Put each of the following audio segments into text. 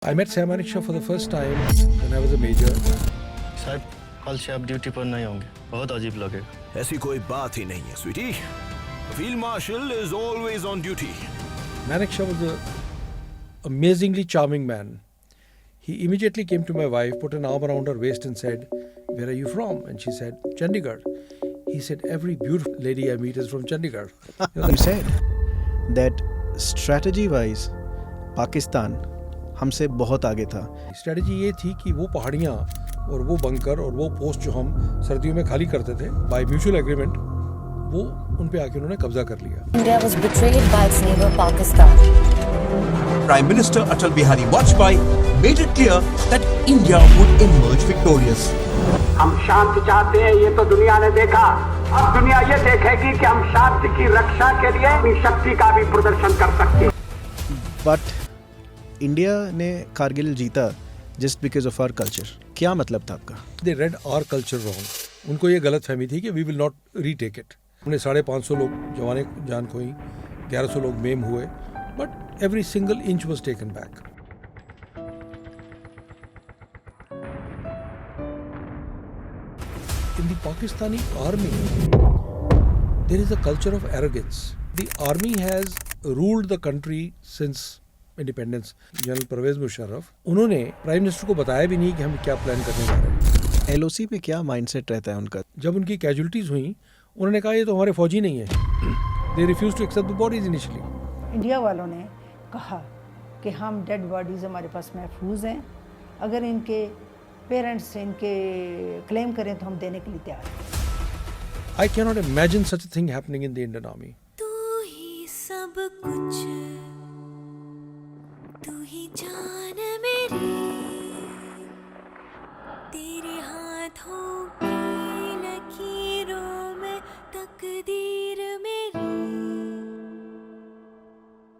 I met Sam Manekshaw for the first time when I was a major. साहब कल से आप duty पर नहीं होंगे, बहुत अजीब लगेगा। ऐसी कोई बात ही नहीं है sweetie. Field marshal is always on duty. Manekshaw was an amazingly charming man. He immediately came to my wife, put an arm around her waist and said, "Where are you from?" And she said, "Chandigarh." He said, "Every beautiful lady I meet is from Chandigarh." You said that strategy-wise, Pakistan हमसे बहुत आगे था. Strategy ये थी कि वो पहाड़ियाँ और वो बंकर और वो पोस्ट जो हम सर्दियों में खाली करते थे बाय म्यूचुअल एग्रीमेंट, वो उन पे आके उन्होंने कब्जा कर लिया. India was betrayed by its neighbor Pakistan. Prime Minister Atal Bihari Vajpayee made it clear that India would emerge victorious. हम शांति चाहते हैं, ये तो दुनिया ने देखा. अब दुनिया ये देखेगी कि हम शांति की रक्षा के लिए अपनी शक्ति का भी प्रदर्शन कर सकते हैं. But इंडिया ने कारगिल जीता just because of our culture. क्या मतलब था आपका? They read our culture wrong. उनको ये गलत फहमी थी कि we will not retake it. हमने 550 लोग जवाने जान खोई, 1100 लोग मेम हुए, but every single inch was taken back. In the Pakistani army, there is a culture of arrogance. The army has ruled the country since independence. General Pervez Musharraf, उन्होंने prime minister को बताया भी नहीं कि हम क्या प्लान करने जा रहे हैं. एलओसी पे क्या माइंडसेट रहता है उनका? जब उनकी कैजुअलिटीज हुई, उन्होंने कहा ये तो हमारे फौजी नहीं है. They refuse to accept the bodies initially. India वालों ने कहा कि हम डेड बॉडीज़ हमारे पास महफूज हैं, अगर इनके पेरेंट्स इनके क्लेम करें तो हम देने के लिए तैयार हैं. I can not imagine such a thing happening in the Indian army. तू ही सब कुछ, तू ही जान मेरी, तेरे हाथों की लकीरों में तकदीर मेरी,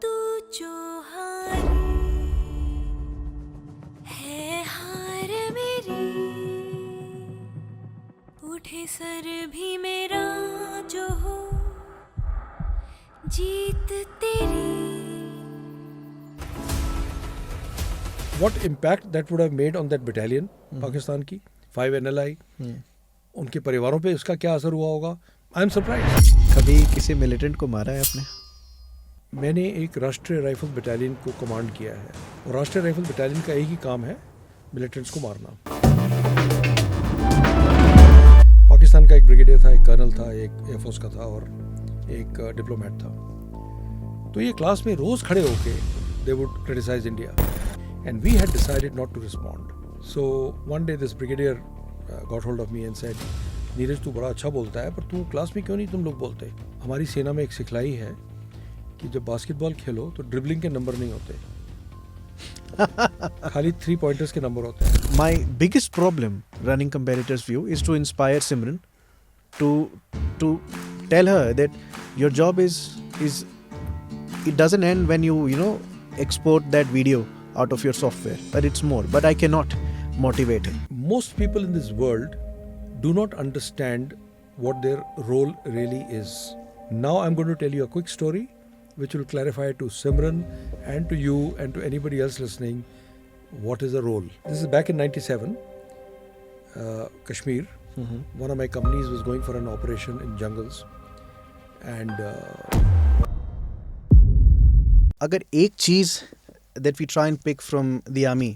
तू जो हारी है हार मेरी, उठे सर भी मेरा जो हो, जीत तेरी. What impact that would have made on that battalion, Pakistan की 5 NLI, उनके परिवारों पे इसका क्या असर हुआ होगा? I am surprise. कभी किसी मिलिटेंट को मारा है आपने? मैंने एक राष्ट्रीय राइफल बटालियन को कमांड किया है, और राष्ट्रीय राइफल बटालियन का एक ही काम है, मिलिटेंट्स को मारना. पाकिस्तान का एक ब्रिगेडियर था, एक कर्नल था, एक एयरफोर्स का था और एक डिप्लोमेट था. तो ये क्लास में रोज खड़े होके they would criticise India. And we had decided not to respond. So one day this brigadier got hold of me and said, "Neeraj तू बड़ा अच्छा बोलता है, पर तू क्लास में क्यों नहीं तुम लोग बोलते? हमारी सेना में एक सिखलाई है कि जब बास्केटबॉल खेलो तो ड्रिबलिंग के नंबर नहीं होते, खाली 3 पॉइंटर्स के नंबर होते हैं." My biggest problem running competitors view is to inspire Simran to tell her that your job is it doesn't end when you export that video out of your software, but it's more. But I cannot motivate him. Most people in this world do not understand what their role really is. Now I'm going to tell you a quick story which will clarify to Simran and to you and to anybody else listening what is a role. This is back in 97, Kashmir. One of my companies was going for an operation in jungles, and अगर एक चीज that we try and pick from the army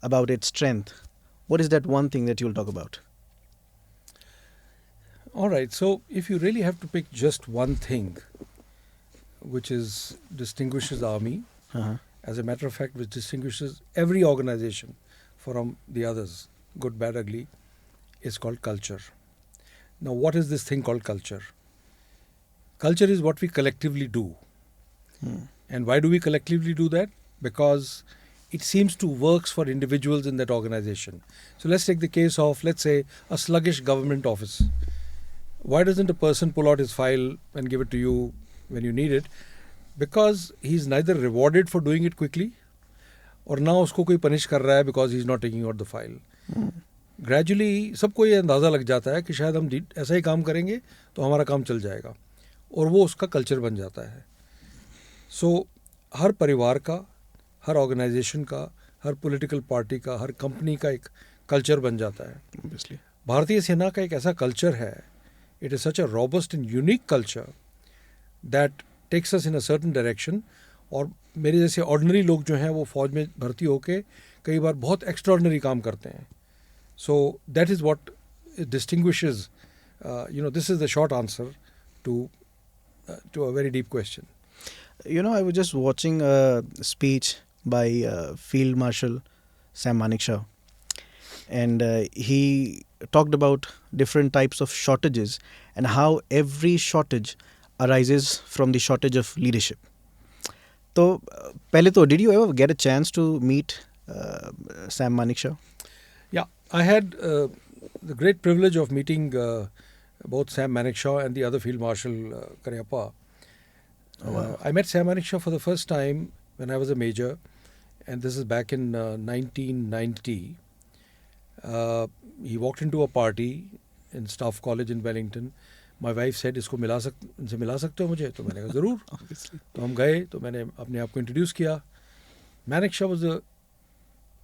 about its strength, what is that one thing that you'll talk about? all right, so if you really have to pick just one thing which distinguishes army, as a matter of fact, which distinguishes every organization from the others, good, bad, ugly, is called culture. Now, what is this thing called culture? Culture is what we collectively do. And why do we collectively do that? Because it seems to works for individuals in that organization. So let's take the case of, let's say, a sluggish government office. Why doesn't a person pull out his file and give it to you when you need it? Because he's neither rewarded for doing it quickly, और ना उसको कोई punish कर रहा है because he's not taking out the file. Gradually सबको ये अंदाज़ा लग जाता है कि शायद हम ऐसा ही काम करेंगे तो हमारा काम चल जाएगा, और वो उसका कल्चर बन जाता है. So हर परिवार का, हर ऑर्गेनाइजेशन का हर पॉलिटिकल पार्टी का, हर कंपनी का एक कल्चर बन जाता है. Obviously. भारतीय सेना का एक ऐसा कल्चर है, it is such a robust and unique culture that takes us in a certain direction. और मेरे जैसे ऑर्डिनरी लोग जो हैं वो फौज में भर्ती होके कई बार बहुत एक्स्ट्राऑर्डिनरी काम करते हैं. So that is what distinguishes, this is the short answer to a very deep question. You know, I was just watching a speech by Field Marshal Sam Manekshaw, and he talked about different types of shortages and how every shortage arises from the shortage of leadership. So, पहले तो, did you ever get a chance to meet Sam Manekshaw? Yeah, I had the great privilege of meeting both Sam Manekshaw and the other Field Marshal Cariappa. I met Sam Manekshaw for the first time when I was a major, and this is back in 1990. He walked into a party in Staff College in Wellington. My wife said, "इसको इनसे मिला सकते हो मुझे?" तो मैंने कहा ज़रूर. तो हम गए, तो मैंने अपने आप को इंट्रोड्यूस किया. Manekshaw was an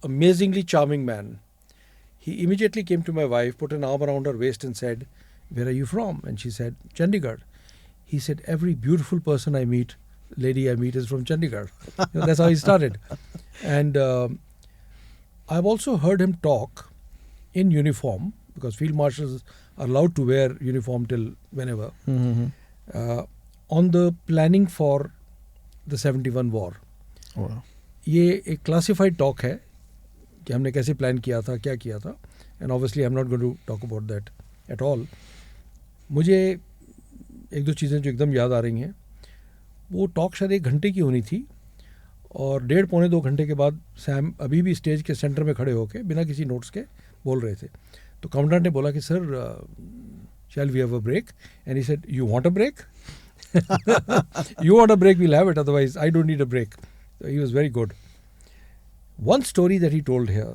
amazingly charming man. He immediately came to my wife, put an arm around her waist and said, "Where are you from?" And she said, "Chandigarh." He said, "Every beautiful person I meet, lady I meet, is from Chandigarh." That's how he started. And I've also heard him talk in uniform, because field marshals are allowed to wear uniform till whenever, on the planning for the 71 war. Wow. ये एक classified talk है कि हमने कैसे plan किया था, क्या किया था. And obviously I'm not going to talk about that at all. मुझे एक दो चीज़ें जो एकदम याद आ रही हैं. वो टॉक शायद 1 घंटे की होनी थी, और 1.5-2 घंटे के बाद सैम अभी भी स्टेज के सेंटर में खड़े होके बिना किसी नोट्स के बोल रहे थे. तो कमांडेंट ने बोला कि sir, shall we have a break? And he said, you want a break? You want a break, we'll have it, otherwise I don't need a break. He was very good. One story that he told here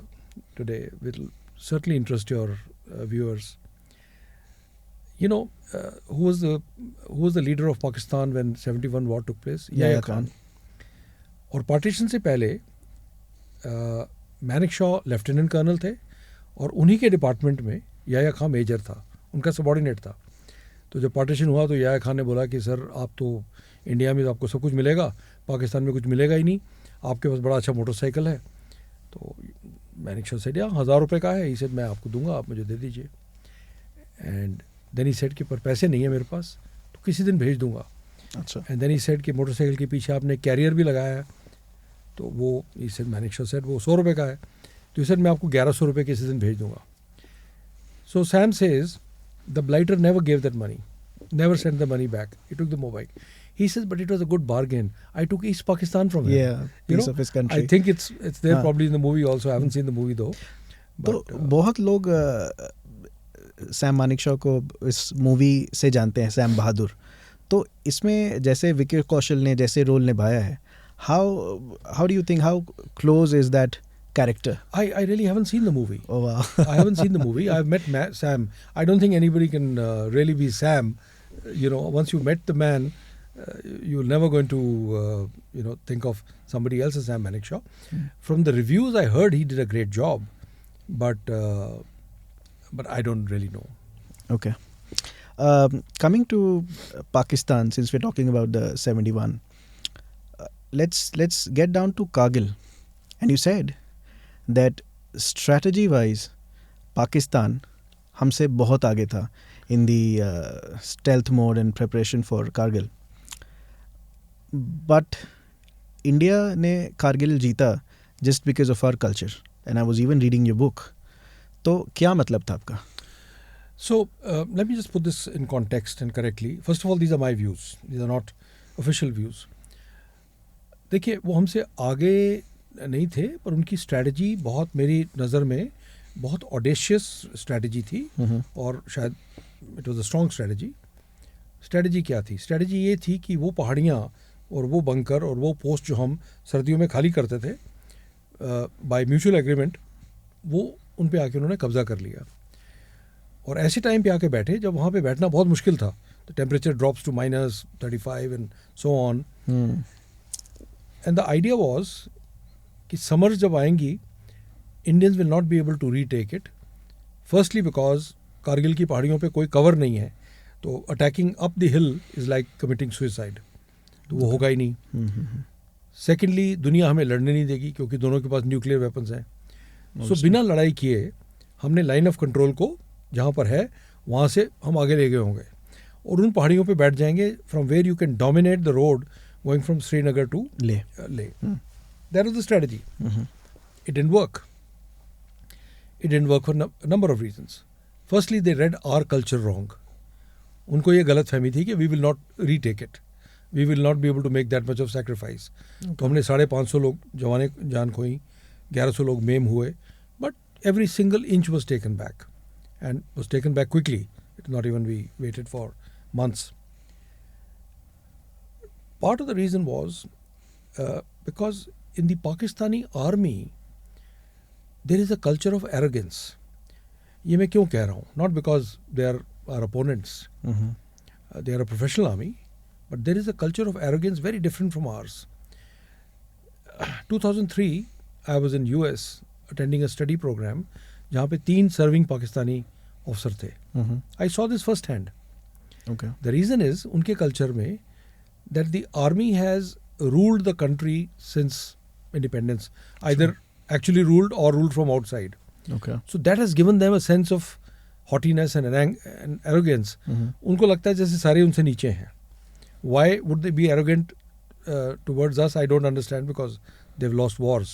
today will certainly interest your viewers. You know, who was the leader of Pakistan when 71 war took place? Yahya Khan. और partition से पहले Manekshaw lieutenant colonel थे, और उन्हीं के department में Yahya Khan major था, उनका सबॉर्डिनेट था. तो जब पार्टीशन हुआ तो याह्या खान ने बोला कि सर, आप तो इंडिया में आपको सब कुछ मिलेगा, पाकिस्तान में कुछ मिलेगा ही नहीं, आपके पास बड़ा अच्छा मोटरसाइकिल है. तो Manekshaw said, "Yeah, 1000 रुपये का है." He said, मैं आपको दूंगा, आप मुझे दे दीजिए. एंड देन ही सेड कि पर पैसे नहीं है मेरे पास, तो किसी दिन भेज दूंगा. अच्छा. एंड देन ही सेड कि मोटरसाइकिल के पीछे आपने कैरियर भी लगाया है. तो वो ही सेड, Manekshaw said, वो 100 रुपये का है. तो ही सेड, मैं आपको 1100 रुपये किसी दिन भेज दूंगा. So Sam says, the blighter never gave that money, never sent the money back. He took the motorbike. He says, but it was a good bargain. I took East Pakistan from him. Yeah, piece of his country. I think it's there probably in the movie also. I haven't seen the movie though. तो बहुत लोग Sam Manekshaw को इस movie से जानते हैं, Sam बहादुर. तो इसमें जैसे विकी कौशल ने जैसे रोल निभाया है, how do you think, how close is that character? I really haven't seen the movie. Oh wow. I haven't seen the movie. I've met Sam. I don't think anybody can really be Sam. Once you met the man, you're never going to think of somebody else as Sam Manekshaw. From the reviews I heard, he did a great job, but I don't really know. Okay. Coming to Pakistan, since we're talking about the 71, let's get down to Kargil. And you said that strategy wise Pakistan हमसे बहुत आगे था in the stealth mode and preparation for Kargil. But India ने Kargil जीता just because of our culture. And I was even reading your book. तो क्या मतलब था आपका? So let me just put this in context and correctly. First of all, these are my views. These are not official views. देखिए, वो हमसे आगे नहीं थे, पर उनकी स्ट्रैटेजी बहुत, मेरी नज़र में बहुत ऑडेशियस स्ट्रैटेजी थी, और शायद it was a strong strategy. Strategy क्या थी? स्ट्रैटेजी ये थी कि वो पहाड़ियाँ और वो बंकर और वो पोस्ट जो हम सर्दियों में खाली करते थे बाय म्यूचुअल एग्रीमेंट, वो उन पे आके उन्होंने कब्ज़ा कर लिया. और ऐसे टाइम पे आके बैठे जब वहाँ पे बैठना बहुत मुश्किल था. The temperature drops to -35 and so on. And the idea was कि समर्स जब आएंगी Indians will not be able to retake it. Firstly because Kargil की पहाड़ियों पे कोई कवर नहीं है, तो attacking up the hill is like committing suicide, तो वो होगा ही नहीं. सेकेंडली दुनिया हमें लड़ने नहीं देगी क्योंकि दोनों के पास न्यूक्लियर वेपन्स हैं. सो बिना लड़ाई किए हमने लाइन ऑफ कंट्रोल को जहाँ पर है वहाँ से हम आगे ले गए होंगे और उन पहाड़ियों पे बैठ जाएंगे from where you can dominate the road going from Srinagar to Leh. That was the strategy. It didn't work. It didn't work for a number of reasons. Firstly, they read our culture wrong. उनको ये गलत फहमी थी कि we will not retake it. We will not be able to make that much of sacrifice. तो हमने 550 लोग जवाने जान खोई, 1100 लोग मेम हुए, but every single inch was taken back and was taken back quickly. It not even we waited for months. Part of the reason was because in the Pakistani army there is a culture of arrogance. ये मैं क्यों कह रहा हूँ? Not because they are our opponents. They are a professional army, but there is a culture of arrogance very different from ours. 2003, I was in US attending a study program जहाँ पे 3 serving Pakistani officer थे. I saw this first hand. Okay. The reason is उनके culture में that the army has ruled the country since independence, either actually ruled or ruled from outside. Okay. So that has given them a sense of haughtiness and arrogance. उनको लगता है जैसे सारे उनसे नीचे हैं. Why would they be arrogant towards us? I don't understand, because they've lost wars.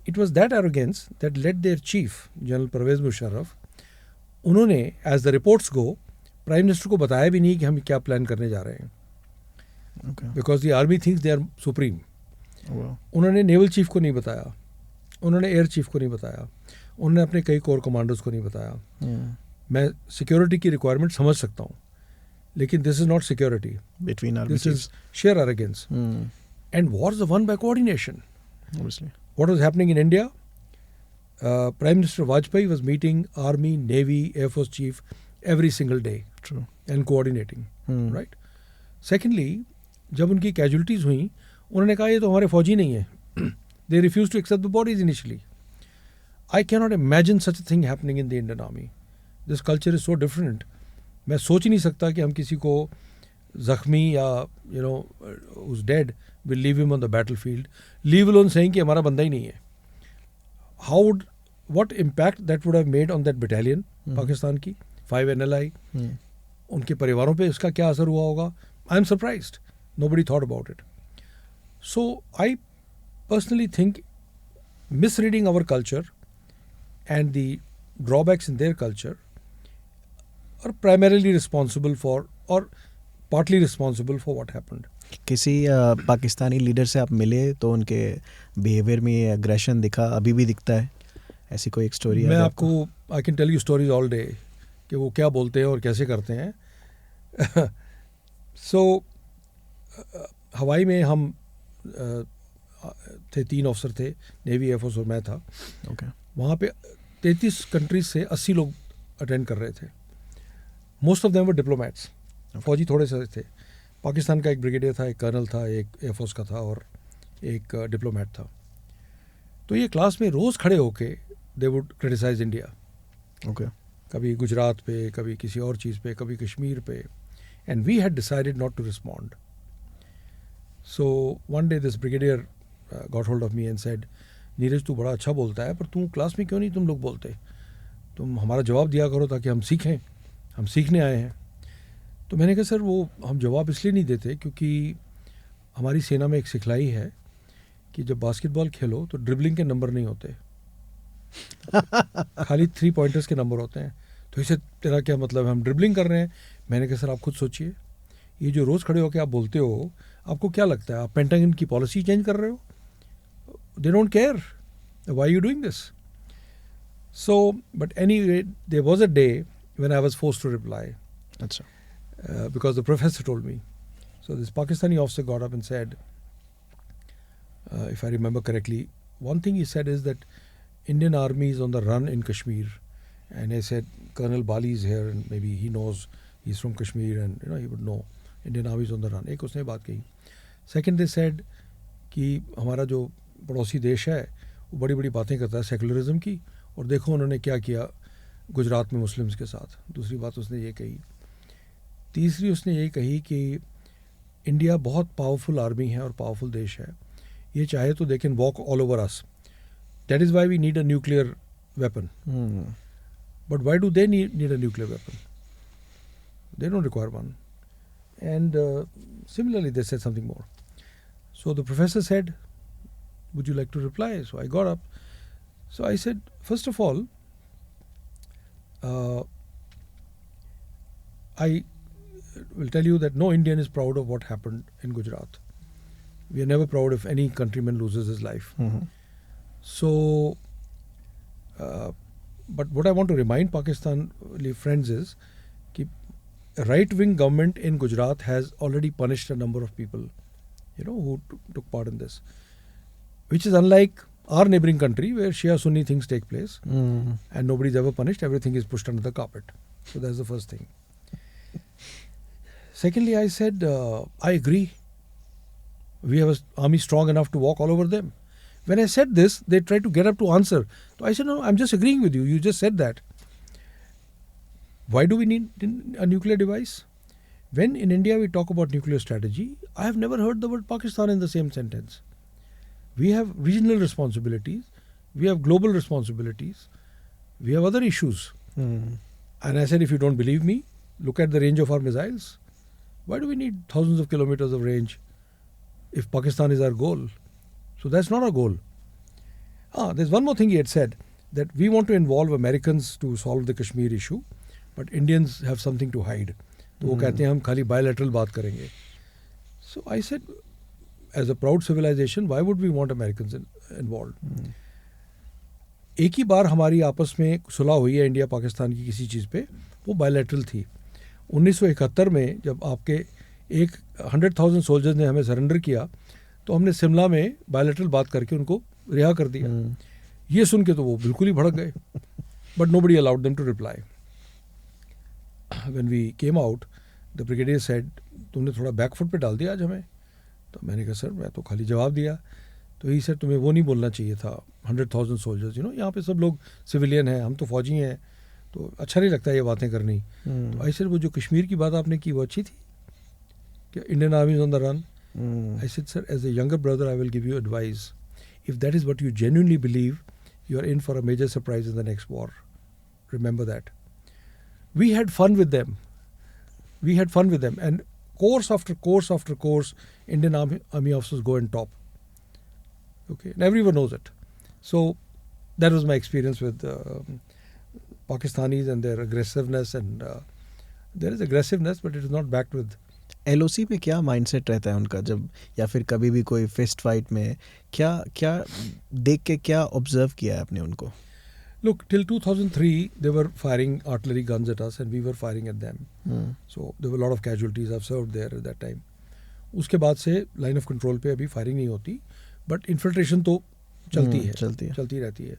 It was that arrogance that led their chief, General Pervez Musharraf. उन्होंने, as the reports go, Prime Minister को बताया भी नहीं कि हम क्या plan करने जा रहे हैं. Okay. Because the army thinks they are supreme. Wow. उन्होंने नेवल चीफ को नहीं बताया, उन्होंने एयर चीफ को नहीं बताया, उन्होंने अपने कई कोर कमांडर्स को नहीं बताया. मैं सिक्योरिटी की रिक्वायरमेंट समझ सकता हूँ, लेकिन this is not security, Between army this chiefs. Is share arrogance. And wars are won by coordination. Obviously. What was happening in India? Prime Minister Vajpayee was meeting Army, Navy, Air Force chief every single day True. and coordinating. Right? Secondly, जब उनकी casualties हुई, उन्होंने कहा ये तो हमारे फौजी नहीं है. They refused to accept the bodies initially. I cannot imagine such a thing happening in the Indian Army. This culture is so different. मैं सोच ही नहीं सकता कि हम किसी को जख्मी या who's dead will leave him on the battlefield, leave alone saying कि हमारा बंदा ही नहीं है. What impact that would have made on that battalion, Pakistan की 5 NLI, उनके परिवारों पे इसका क्या असर हुआ होगा? I am surprised. Nobody thought about it. So I personally think misreading our culture and the drawbacks in their culture are primarily responsible for, or partly responsible for, what happened. किसी Pakistani leader से आप मिले तो उनके behaviour में aggression दिखा, अभी भी दिखता है? ऐसी कोई एक स्टोरी? मैं आपको I can tell you stories all day कि वो क्या बोलते हैं और कैसे करते हैं. सो हवाई में हम थे, 3 ऑफिसर थे, नेवी, एयरफोर्स और मैं था. Okay. वहाँ पे 33 कंट्रीज से 80 लोग अटेंड कर रहे थे. Most of them were diplomats. फौजी थोड़े से थे. पाकिस्तान का एक ब्रिगेडियर था, एक कर्नल था, एक एयरफोर्स का था और एक डिप्लोमेट था. तो ये क्लास में रोज़ खड़े होके they would criticise India. Okay. कभी गुजरात पे, कभी किसी और चीज़ पे, कभी कश्मीर पे. And we had decided not to respond. So one day this brigadier got hold of me and said, Neeraj तू बड़ा अच्छा बोलता है, पर तू क्लास में क्यों नहीं तुम लोग बोलते? तुम हमारा जवाब दिया करो ताकि हम सीखें, हम सीखने आए हैं. तो मैंने कहा सर वो हम जवाब इसलिए नहीं देते क्योंकि हमारी सेना में एक सिखलाई है कि जब बास्केटबॉल खेलो तो ड्रिबलिंग के नंबर नहीं होते, खाली 3 पॉइंटर्स के नंबर होते हैं. तो इसे तेरा क्या मतलब है, हम ड्रिबलिंग कर रहे हैं? मैंने कहा सर आप खुद सोचिए, ये जो रोज़ खड़े होकर आप बोलते हो, आपको क्या लगता है आप पेंटागन की पॉलिसी चेंज कर रहे हो? They don't care why you doing this. So but anyway there was a day when I was forced to reply. अच्छा. Because the professor told me. So this Pakistani officer got up and said, if I remember correctly, one thing he said is that Indian army is on the run in Kashmir. And I said, Colonel Bali is here and maybe he knows, he's from Kashmir and he would know. Indian army is on the run. एक उसने बात कही. Second they said कि हमारा जो पड़ोसी देश है वो बड़ी बड़ी बातें करता है सेकुलरिज्म की, और देखो उन्होंने क्या किया गुजरात में मुस्लिम्स के साथ। दूसरी बात उसने ये कही। तीसरी उसने ये कही कि इंडिया बहुत पावरफुल आर्मी है और पावरफुल देश है, ये चाहे तो they can walk all over us, that is why we need a nuclear weapon. But why do they need a nuclear weapon? They don't require one. And similarly, they said something more. So the professor said, would you like to reply? So I got up. So I said, first of all, I will tell you that no Indian is proud of what happened in Gujarat. We are never proud if any countryman loses his life. So, but what I want to remind Pakistani friends is that a right-wing government in Gujarat has already punished a number of people, who took part in this, which is unlike our neighboring country where Shia-Sunni things take place and nobody's ever punished, everything is pushed under the carpet. So that's the first thing. Secondly, I said, I agree. We have an army strong enough to walk all over them. When I said this, they tried to get up to answer. So I said, no, I'm just agreeing with you. You just said that. Why do we need a nuclear device? When in India we talk about nuclear strategy, I have never heard the word Pakistan in the same sentence. We have regional responsibilities, we have global responsibilities, we have other issues. And I said, if you don't believe me, look at the range of our missiles. Why do we need thousands of kilometers of range if Pakistan is our goal? So that's not our goal. There's one more thing he had said, that we want to involve Americans to solve the Kashmir issue. But Indians have something to hide. तो वो कहते हैं हम खाली bilateral बात करेंगे. So I said, as a proud civilization, why would we want Americans involved? एक ही बार हमारी आपस में सुलह हुई है इंडिया पाकिस्तान की किसी चीज़ पे, वो bilateral थी. 1971 में जब आपके 100,000 सोल्जर्स ने हमें सरेंडर किया, तो हमने शिमला में bilateral बात करके उनको रिहा कर दिया. ये सुन के तो वो बिल्कुल ही भड़क गए. But nobody allowed them to reply. When we came out, the brigadier said, तुमने थोड़ा बैकफुट पे डाल दिया आज हमें. तो मैंने कहा सर मैं तो खाली जवाब दिया. तो ही सर तुम्हें वो नहीं बोलना चाहिए था. 100,000 सोल्जर्स, यहाँ पे सब लोग सिविलियन हैं, हम तो फौजी हैं, तो अच्छा नहीं लगता ये बातें करनी. तो आई सर वो जो कश्मीर की बात आपने की वो अच्छी थी कि Indian army is on the run. I said sir as a younger brother I will give you advice. If that is what you genuinely believe, you are in for a major surprise in the next war. Remember that. We had fun with them. And course after course, Indian army officers go and top. Okay, and everyone knows it. So that was my experience with Pakistanis and their aggressiveness. And there is aggressiveness, but it is not backed with. LOC पे क्या mindset रहता है उनका, जब या फिर कभी भी कोई फिस्ट फाइट में क्या देख के क्या ऑब्जर्व किया है आपने उनको? Look, till 2003, they were firing artillery guns at us and we were firing at them. So there were a lot of casualties. I've served there at that time. उसके बाद से लाइन ऑफ कंट्रोल पे अभी firing नहीं होती, but infiltration तो चलती रहती है.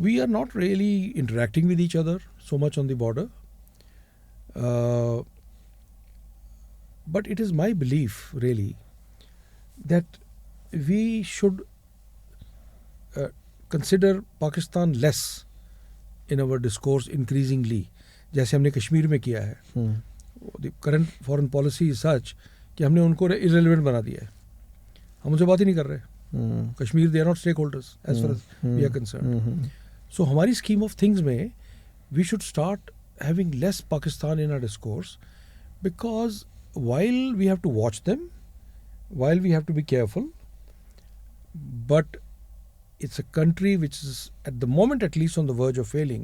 We are not really interacting with each other so much on the border. But it is my belief, really, that we should consider Pakistan less in our discourse increasingly, जैसे हमने कश्मीर में किया है. The current foreign policy is such कि हमने उनको irrelevant बना दिया है. हम उनसे बात ही नहीं कर रहे. Kashmir they are not stakeholders as far as we are concerned. So हमारी scheme of things में we should start having less Pakistan in our discourse, because while we have to watch them, while we have to be careful, but it's a country which is at the moment at least on the verge of failing.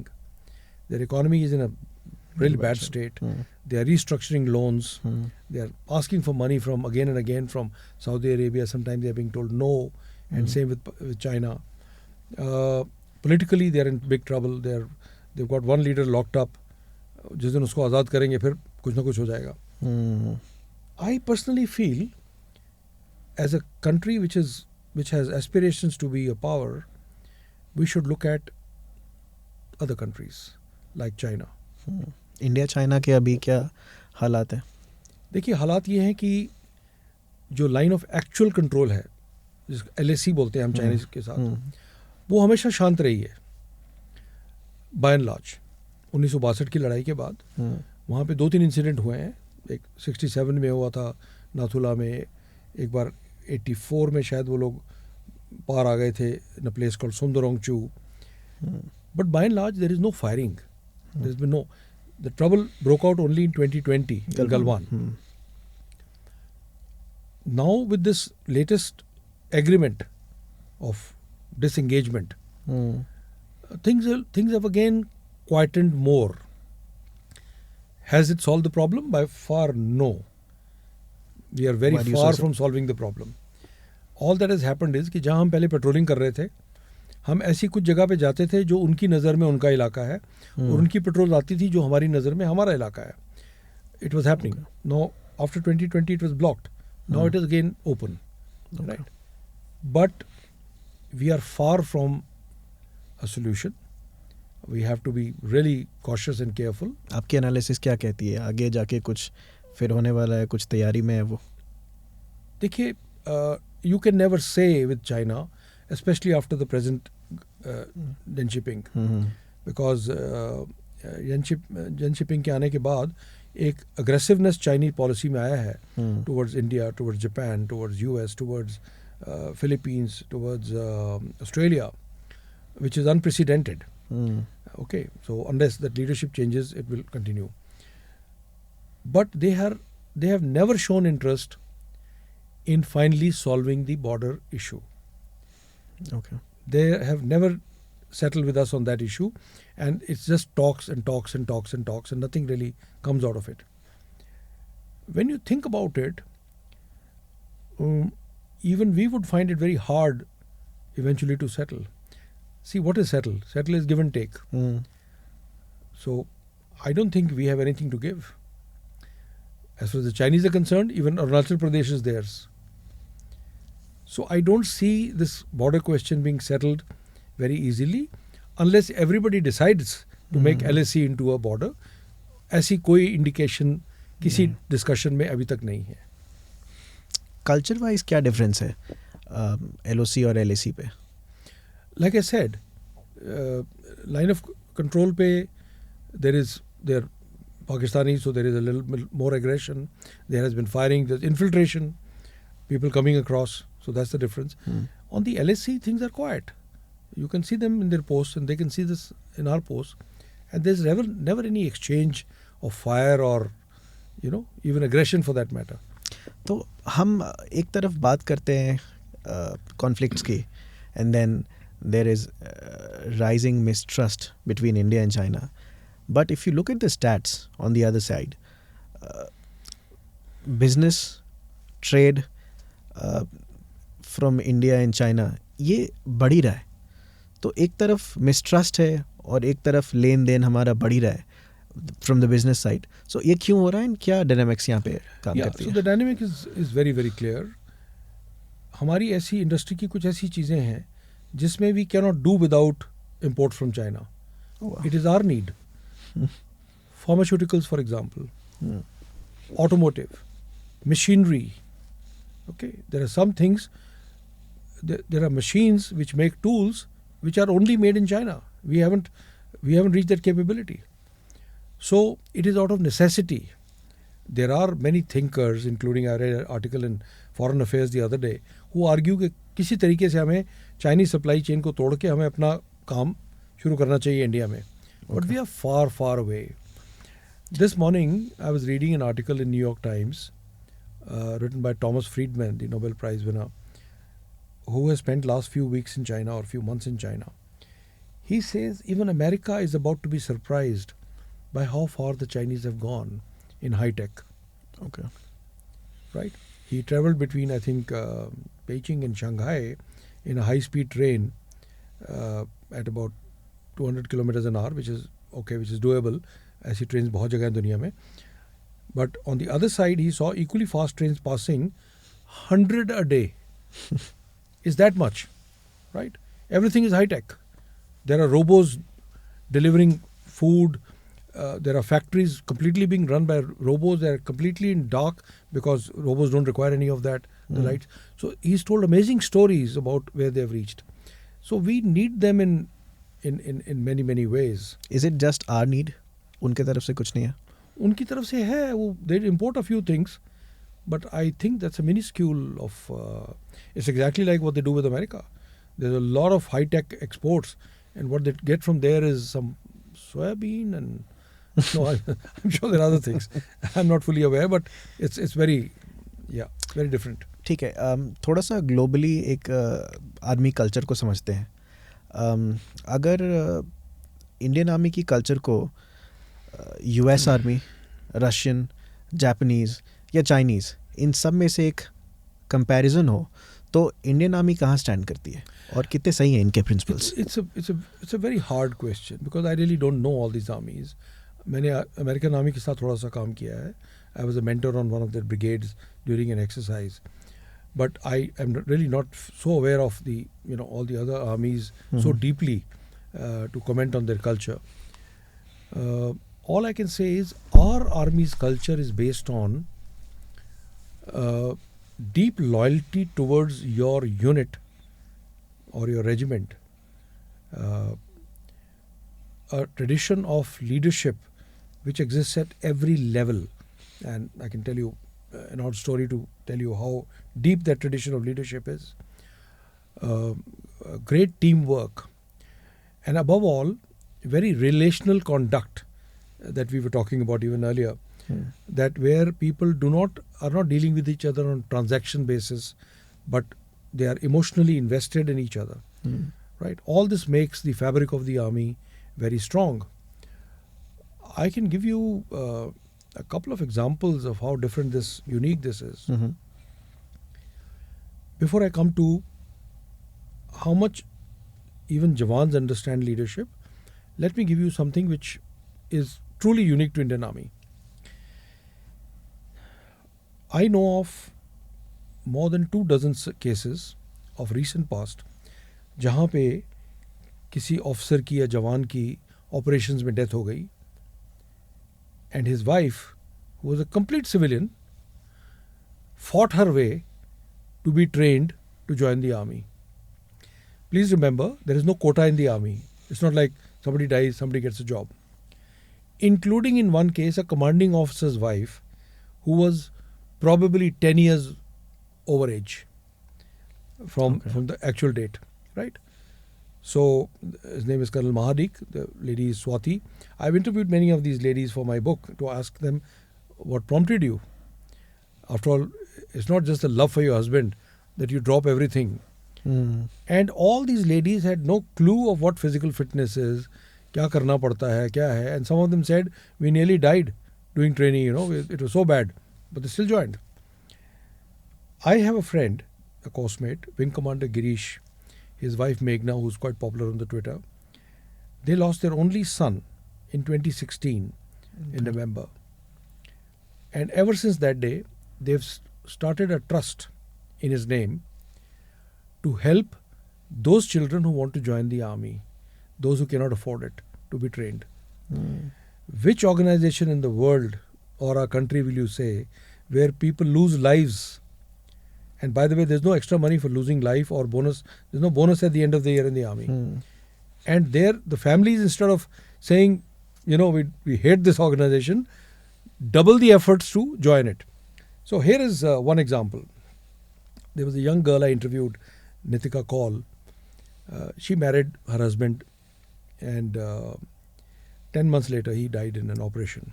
Their economy is in a really bad state. They are restructuring loans. They are asking for money from again and again from Saudi Arabia. Sometimes they are being told no, and same with China. Politically they are in big trouble. They've got one leader locked up. जिस दिन उसको आज़ाद करेंगे फिर कुछ ना कुछ हो जाएगा. I personally feel as a country which has aspirations to be a power, we should look at other countries like China. India China के अभी क्या हालात हैं? देखिए हालात ये हैं कि जो लाइन ऑफ एक्चुअल कंट्रोल है जिसको LAC बोलते हैं हम चाइनीज के साथ, वो हमेशा शांत रही है बाय एंड लार्ज। 1962 की लड़ाई के बाद वहाँ पे 2-3 इंसिडेंट हुए हैं। एक 67 में हुआ था नाथुला में, एक बार 84 में शायद वो लोग पार आ गए थे in a place called Sumdorongchu, but by and large there is no firing, there is been no, the trouble broke out only in 2020 in Galwan. Now with this latest agreement of disengagement, things have again quietened more. Has it solved the problem? By far no. We are very far from solving the problem. All that has happened is कि जहाँ हम पहले patrolling कर रहे थे, हम ऐसी कुछ जगह पे जाते थे जो उनकी नज़र में उनका इलाका है, और उनकी पेट्रोल आती थी जो हमारी नज़र में हमारा इलाका है. It was happening. Now after 2020 it was blocked. Now it is again open. Right? But we are far from a solution. We have to be really cautious and careful. आपकी एनालिसिस क्या कहती है? आगे जाके कुछ फिर होने वाला है, कुछ तैयारी में है वो? देखिए, you can never say with China, especially after the present Deng Xiaoping, because Deng Xiaoping के आने के बाद एक aggressiveness Chinese policy में आया है towards India, towards Japan, towards US, towards Philippines, towards Australia, which is unprecedented. Okay, so unless that leadership changes, it will continue. But they have never shown interest in finally solving the border issue. Okay. They have never settled with us on that issue, and it's just talks and talks and talks and talks, and nothing really comes out of it. When you think about it, even we would find it very hard eventually to settle. See, what is settle? Settle is give and take. So I don't think we have anything to give. As far as the Chinese are concerned, even Arunachal Pradesh is theirs. So I don't see this border question being settled very easily unless everybody decides to make LAC into a border. ऐसी कोई indication किसी discussion में अभी तक नहीं है. Culture wise क्या difference है LOC और LAC पे? Like I said, line of control पे there Pakistani, so there is a little more aggression. There has been firing, there's infiltration, people coming across. So that's the difference. On the LAC, things are quiet. You can see them in their posts, and they can see this in our posts. And there's never any exchange of fire or, even aggression for that matter. तो हम एक तरफ बात करते हैं conflicts की, and then there is rising mistrust between India and China. But if you look at the stats on the other side, business, trade from India and China, ये बढ़ ही रहा है. तो एक तरफ मिसट्रस्ट है और एक तरफ लेन देन हमारा बढ़ ही रहा है from the business side. So ये क्यों हो रहा है, क्या डायनामिक्स यहाँ पे काम करती है? So the dynamic is very very clear. हमारी ऐसी इंडस्ट्री की कुछ ऐसी चीज़ें हैं जिसमें we cannot do without import from China. It is our need. Pharmaceuticals, for example, automotive, machinery. Okay, there are some things. There are machines which make tools which are only made in China. We haven't reached that capability. So it is out of necessity. There are many thinkers, including I read an article in Foreign Affairs the other day, who argue कि किसी तरीके से हमें Chinese supply chain को तोड़ के हमें अपना काम शुरू करना चाहिए इंडिया में. But we are far, far away. This morning, I was reading an article in New York Times written by Thomas Friedman, the Nobel Prize winner, who has spent last few weeks in China or few months in China. He says even America is about to be surprised by how far the Chinese have gone in high tech. Okay. Right? He traveled between, I think, Beijing and Shanghai in a high-speed train at about 200 kilometers an hour, which is okay, which is doable. ऐसी trains बहुत जगह हैं दुनिया में. But on the other side, he saw equally fast trains passing 100 a day. Is that much? Right? Everything is high-tech. There are robots delivering food. There are factories completely being run by robots. They are completely in dark because robots don't require any of that. the lights. So he's told amazing stories about where they've reached. So we need them in many ways. Is it just our need? उनके तरफ से कुछ नहीं है? उनकी तरफ से है, वो they import a few things, but I think that's a minuscule of. It's exactly like what they do with America. There's a lot of high-tech exports, and what they get from there is some soybean and. No, I'm sure there are other things. I'm not fully aware, but it's very different. ठीक है, थोड़ा सा globally एक army culture को समझते हैं. अगर Indian army की कल्चर को यूएस आर्मी, रशियन, जापानीज़ या चाइनीज़ इन सब में से एक कंपैरिजन हो तो इंडियन आर्मी कहाँ स्टैंड करती है और कितने सही हैं इनके principles? It's a very hard question because I really don't know all these armies. मैंने अमेरिकन आर्मी के साथ थोड़ा सा काम किया है. I was a mentor on one of their brigades during an exercise. But I am really not so aware of the all the other armies so deeply to comment on their culture. All I can say is our army's culture is based on deep loyalty towards your unit or your regiment, a tradition of leadership which exists at every level, and I can tell you an odd story to tell you how deep that tradition of leadership is. Great teamwork, and above all, very relational conduct that we were talking about even earlier. That where people are not dealing with each other on transaction basis, but they are emotionally invested in each other. Right? All this makes the fabric of the army very strong. I can give you a couple of examples of how unique this is. Before I come to how much even Jawans understand leadership, let me give you something which is truly unique to Indian Army. I know of more than 24 cases of recent past जहाँ पे किसी officer की या जवान की operations में death हो गई, and his wife, who was a complete civilian, fought her way to be trained to join the army. Please remember, there is no quota in the army. It's not like somebody dies, somebody gets a job. Including in one case, a commanding officer's wife, who was probably 10 years over age from the actual date, right? So, his name is Colonel Mahadik, the lady is Swati. I've interviewed many of these ladies for my book to ask them what prompted you. After all, it's not just the love for your husband that you drop everything. And all these ladies had no clue of what physical fitness is, kya karna padta hai, kya hai. And some of them said, we nearly died doing training, it was so bad. But they still joined. I have a friend, a coursemate, Wing Commander Girish, his wife Meghna, who's quite popular on the Twitter. They lost their only son in 2016 in November. And ever since that day, they've started a trust in his name to help those children who want to join the army, those who cannot afford it, to be trained. Which organization in the world or our country will you say where people lose lives? And by the way, there's no extra money for losing life or bonus. There's no bonus at the end of the year in the army. And there, the families, instead of saying, we hate this organization, double the efforts to join it. So here is one example. There was a young girl I interviewed, Nitika Kaul. She married her husband, and 10 months later he died in an operation.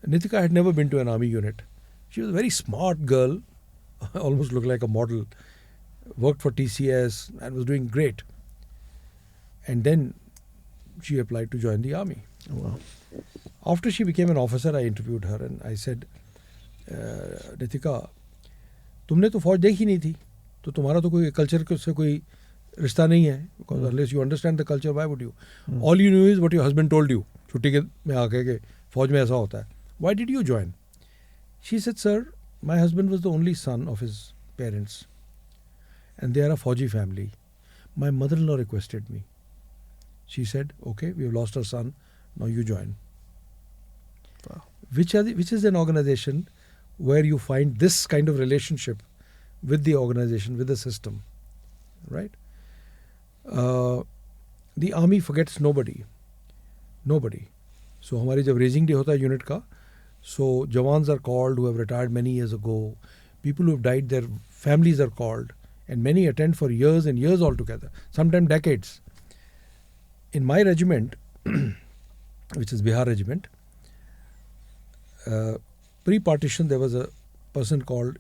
Nitika had never been to an army unit. She was a very smart girl, almost looked like a model, worked for TCS and was doing great. And then she applied to join the army. Wow. After she became an officer, I interviewed her and I said, Nitika, तुमने तो फौज देखी नहीं थी, तो तुम्हारा तो कोई कल्चर से कोई रिश्ता नहीं है. Because unless you understand the culture, why would you? All you knew is what your husband told you. छुट्टी के में आके के फौज में ऐसा होता है. Why did you join? She said, sir, my husband was the only son of his parents, and they are a Fauji family. My mother-in-law requested me. She said, okay, we have lost our son, now you join. Wow. Which is an organization where you find this kind of relationship with the organization, with the system, right? The army forgets nobody. So हमारी जब raising day होता है unit का, so jawans are called who have retired many years ago. People who have died, their families are called, and many attend for years and years altogether, sometimes decades. In my regiment, which is Bihar regiment, pre-partition there was a person called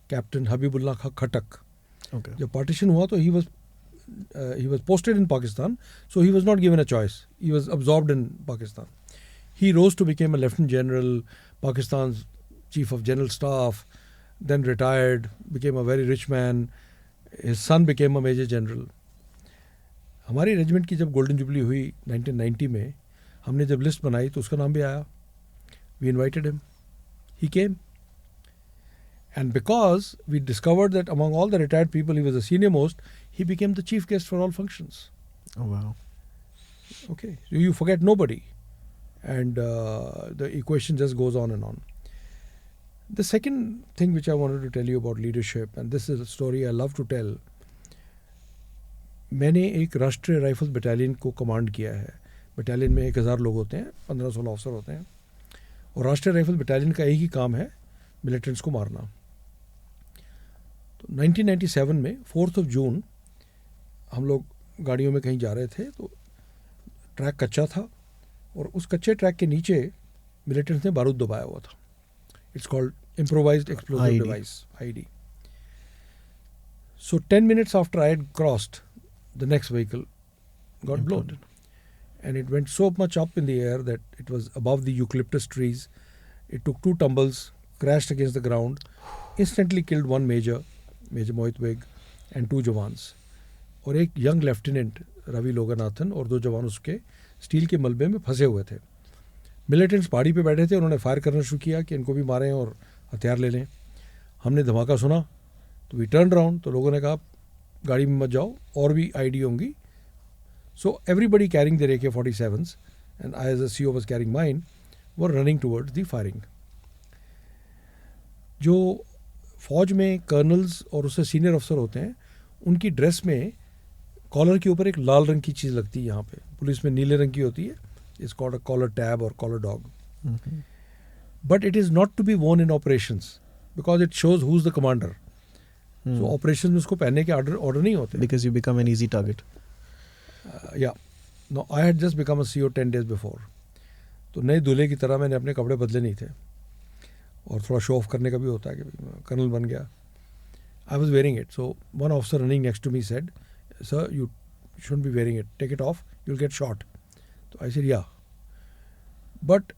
Captain Habibullah Khatak. Okay. जब partition हुआ तो he was posted in Pakistan, so he was not given a choice. He was absorbed in Pakistan. He rose to become a lieutenant general, Pakistan's chief of general staff, then retired, became a very rich man. His son became a major general. हमारी regiment की जब golden jubilee हुई 1990 में, हमने जब list बनाई तो उसका नाम भी आया. We invited him. He came. And because we discovered that among all the retired people, he was the senior most, he became the chief guest for all functions. Oh, wow. Okay, so you forget nobody. And the equation just goes on and on. The second thing which I wanted to tell you about leadership, and this is a story I love to tell, मैंने एक राष्ट्रीय rifles battalion को command किया है. Battalion में 1000 लोग होते हैं, 15-16 ऑफिसर होते हैं, और राष्ट्रीय राइफल बटालियन का एक ही काम है मिलिटेंट्स को मारना. तो 1997 में 4th of June हम लोग गाड़ियों में कहीं जा रहे थे, तो ट्रैक कच्चा था और उस कच्चे ट्रैक के नीचे मिलिटेंट्स ने बारूद दबाया हुआ था. It's called improvised explosive device, IED. So 10 minutes after I had crossed, the next vehicle got blown. And it went so much up in the air that it was above the eucalyptus trees. It took 2 tumbles, crashed against the ground, instantly killed one Major Mohit Beg, and 2 jawans. और एक young lieutenant Ravi Loganathan और 2 जवान उसके steel के मलबे में फंसे हुए थे. मिलिटेंट्स पहाड़ी पे बैठे थे, उन्होंने फायर करना शुरू किया कि इनको भी मारें और हथियार ले लें. हमने धमाका सुना तो वी टर्न राउंड, तो लोगों ने कहा गाड़ी में मत जाओ, और भी IED होंगी. So everybody carrying their AK-47s, and I as a CO was carrying mine, were running towards the firing. जो फौज में कर्नल्स और उससे सीनियर अफसर होते हैं, उनकी ड्रेस में कॉलर के ऊपर एक लाल रंग की चीज़ लगती है. यहाँ पे पुलिस में नीले रंग की होती है. It's called a collar tab और collar dog. But it is not to be worn in operations because it shows who is the commander. So operation में उसको पहनने के ऑर्डर नहीं होते. Because you become an easy target. Yeah. No, I had just become a CO 10 days before. तो नए दूल्हे की तरह मैंने अपने कपड़े बदले नहीं थे, और थोड़ा शो ऑफ करने का भी होता है कि कर्नल बन गया. I was wearing it. So one officer running next to me said, "Sir, you shouldn't be wearing it. Take it off. You'll get shot." So I said, "Yeah." But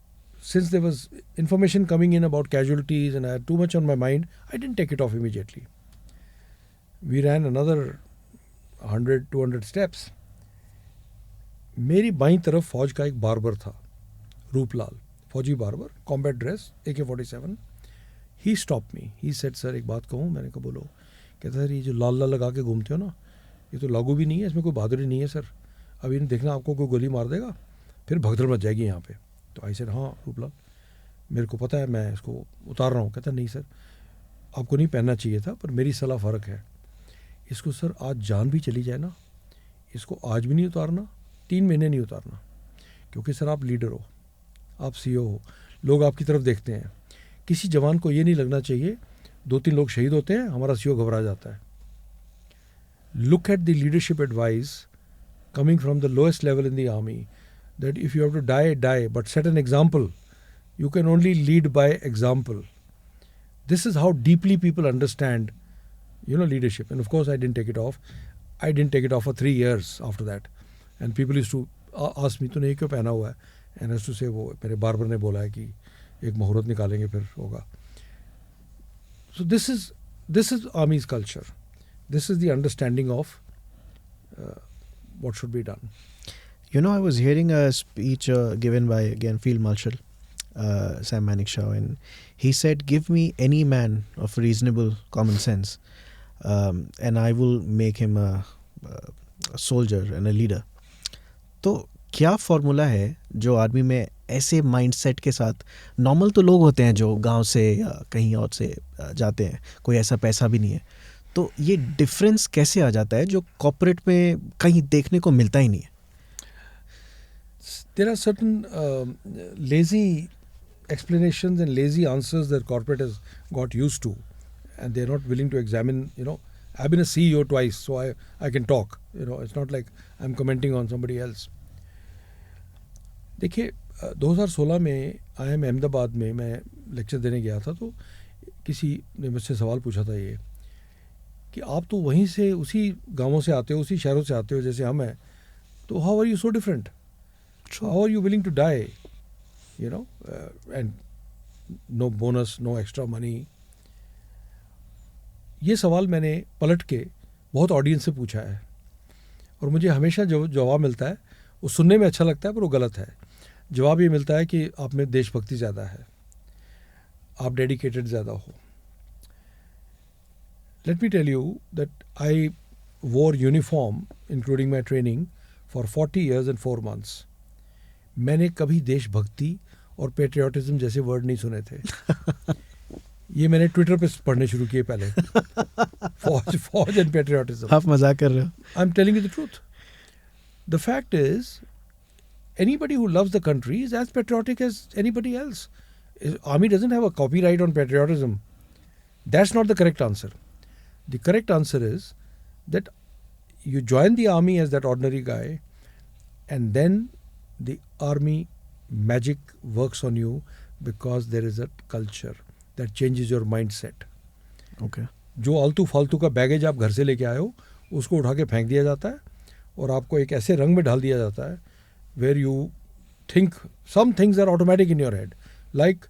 since there was information coming in about casualties and I had too much on my mind, I didn't take it off immediately. We ran another 100-200 steps. मेरी बाईं तरफ फौज का एक barber था, रूपलाल, फौजी barber, combat dress, AK-47. He stop me. He said, "sir एक बात कहूँ?" मैंने कहा, "बोलो." कहता, "सर ये जो लाल लाल लगा के घूमते हो ना, ये तो लागू भी नहीं है, इसमें कोई बहादुरी नहीं है सर. अभी देखना आपको कोई गोली मार देगा, फिर भगदड़ मच जाएगी यहाँ पे." तो आई सेड, "हाँ रूपलाल, मेरे को पता है, मैं इसको उतार रहा हूँ." कहता, "नहीं सर, आपको नहीं पहनना चाहिए था, पर मेरी सलाह फ़र्क है. इसको सर आज जान भी चली जाए ना, इसको आज भी नहीं उतारना, 3 महीने नहीं उतारना, क्योंकि सर आप लीडर हो, आप CO हो, लोग आपकी तरफ देखते हैं. किसी जवान को ये नहीं लगना चाहिए 2-3 लोग शहीद होते हैं, हमारा CO घबरा जाता है. Look at the leadership advice coming from the lowest level in the army, that if you have to die, die, but set an example. You can only lead by example. This is how deeply people understand, leadership. And of course I didn't take it off. I didn't take it off for 3 years after that. And people used to ask me, "तूने ये क्यों पहना हुआ है?" And I used to say, वो मेरे barber ने बोला है कि एक मुहूर्त निकालेंगे फिर होगा. So this is Army's culture. This is the understanding of what should be done. I was hearing a speech given by, again, Field Marshal Sam Manekshaw, and he said, "Give me any man of reasonable common sense, and I will make him a soldier and a leader." तो क्या formula है जो army में ऐसे mindset के साथ, normal तो लोग होते हैं जो गांव से या कहीं और से जाते हैं, कोई ऐसा पैसा भी नहीं है, तो ये डिफरेंस कैसे आ जाता है जो कॉर्पोरेट में कहीं देखने को मिलता ही नहीं है? There are certain lazy explanations and lazy answers that corporate has got used to, and they're not willing to examine. I've been a CEO twice, so I can talk. It's not like I'm commenting on somebody else. देखिए 2016 में IIM Ahmedabad में मैं lecture देने गया था, तो किसी ने मुझसे सवाल पूछा था ये कि आप तो वहीं से उसी गांवों से आते हो, उसी शहरों से आते हो जैसे हम हैं, तो how are you so different? How are you willing to die? And no bonus, no extra money. ये सवाल मैंने पलट के बहुत ऑडियंस से पूछा है, और मुझे हमेशा जो जवाब मिलता है वो सुनने में अच्छा लगता है, पर वो गलत है. जवाब ये मिलता है कि आप में देशभक्ति ज़्यादा है, आप डेडिकेटेड ज़्यादा हो. Let me tell you that I wore uniform, including my training, for 40 years and 4 months. मैंने कभी देशभक्ति और पेट्रियाटिज्म जैसे वर्ड नहीं सुने थे. ये मैंने ट्विटर पे पढ़ने शुरू किए पहले. फौज एंड पेट्रियाटिज्म. आप मजाक कर रहे हो? I am telling you the truth. The fact is anybody who loves the country is as patriotic as anybody else. Army doesn't have a copyright on patriotism. That's not the correct answer. The correct answer is that you join the army as that ordinary guy, and then the army magic works on you because there is a culture that changes your mindset. Okay. जो आलतू फालतू का baggage आप घर से लेके आए हो उसको उठा के फेंक दिया जाता है और आपको एक ऐसे रंग में ढाल दिया जाता है where you think some things are automatic in your head, like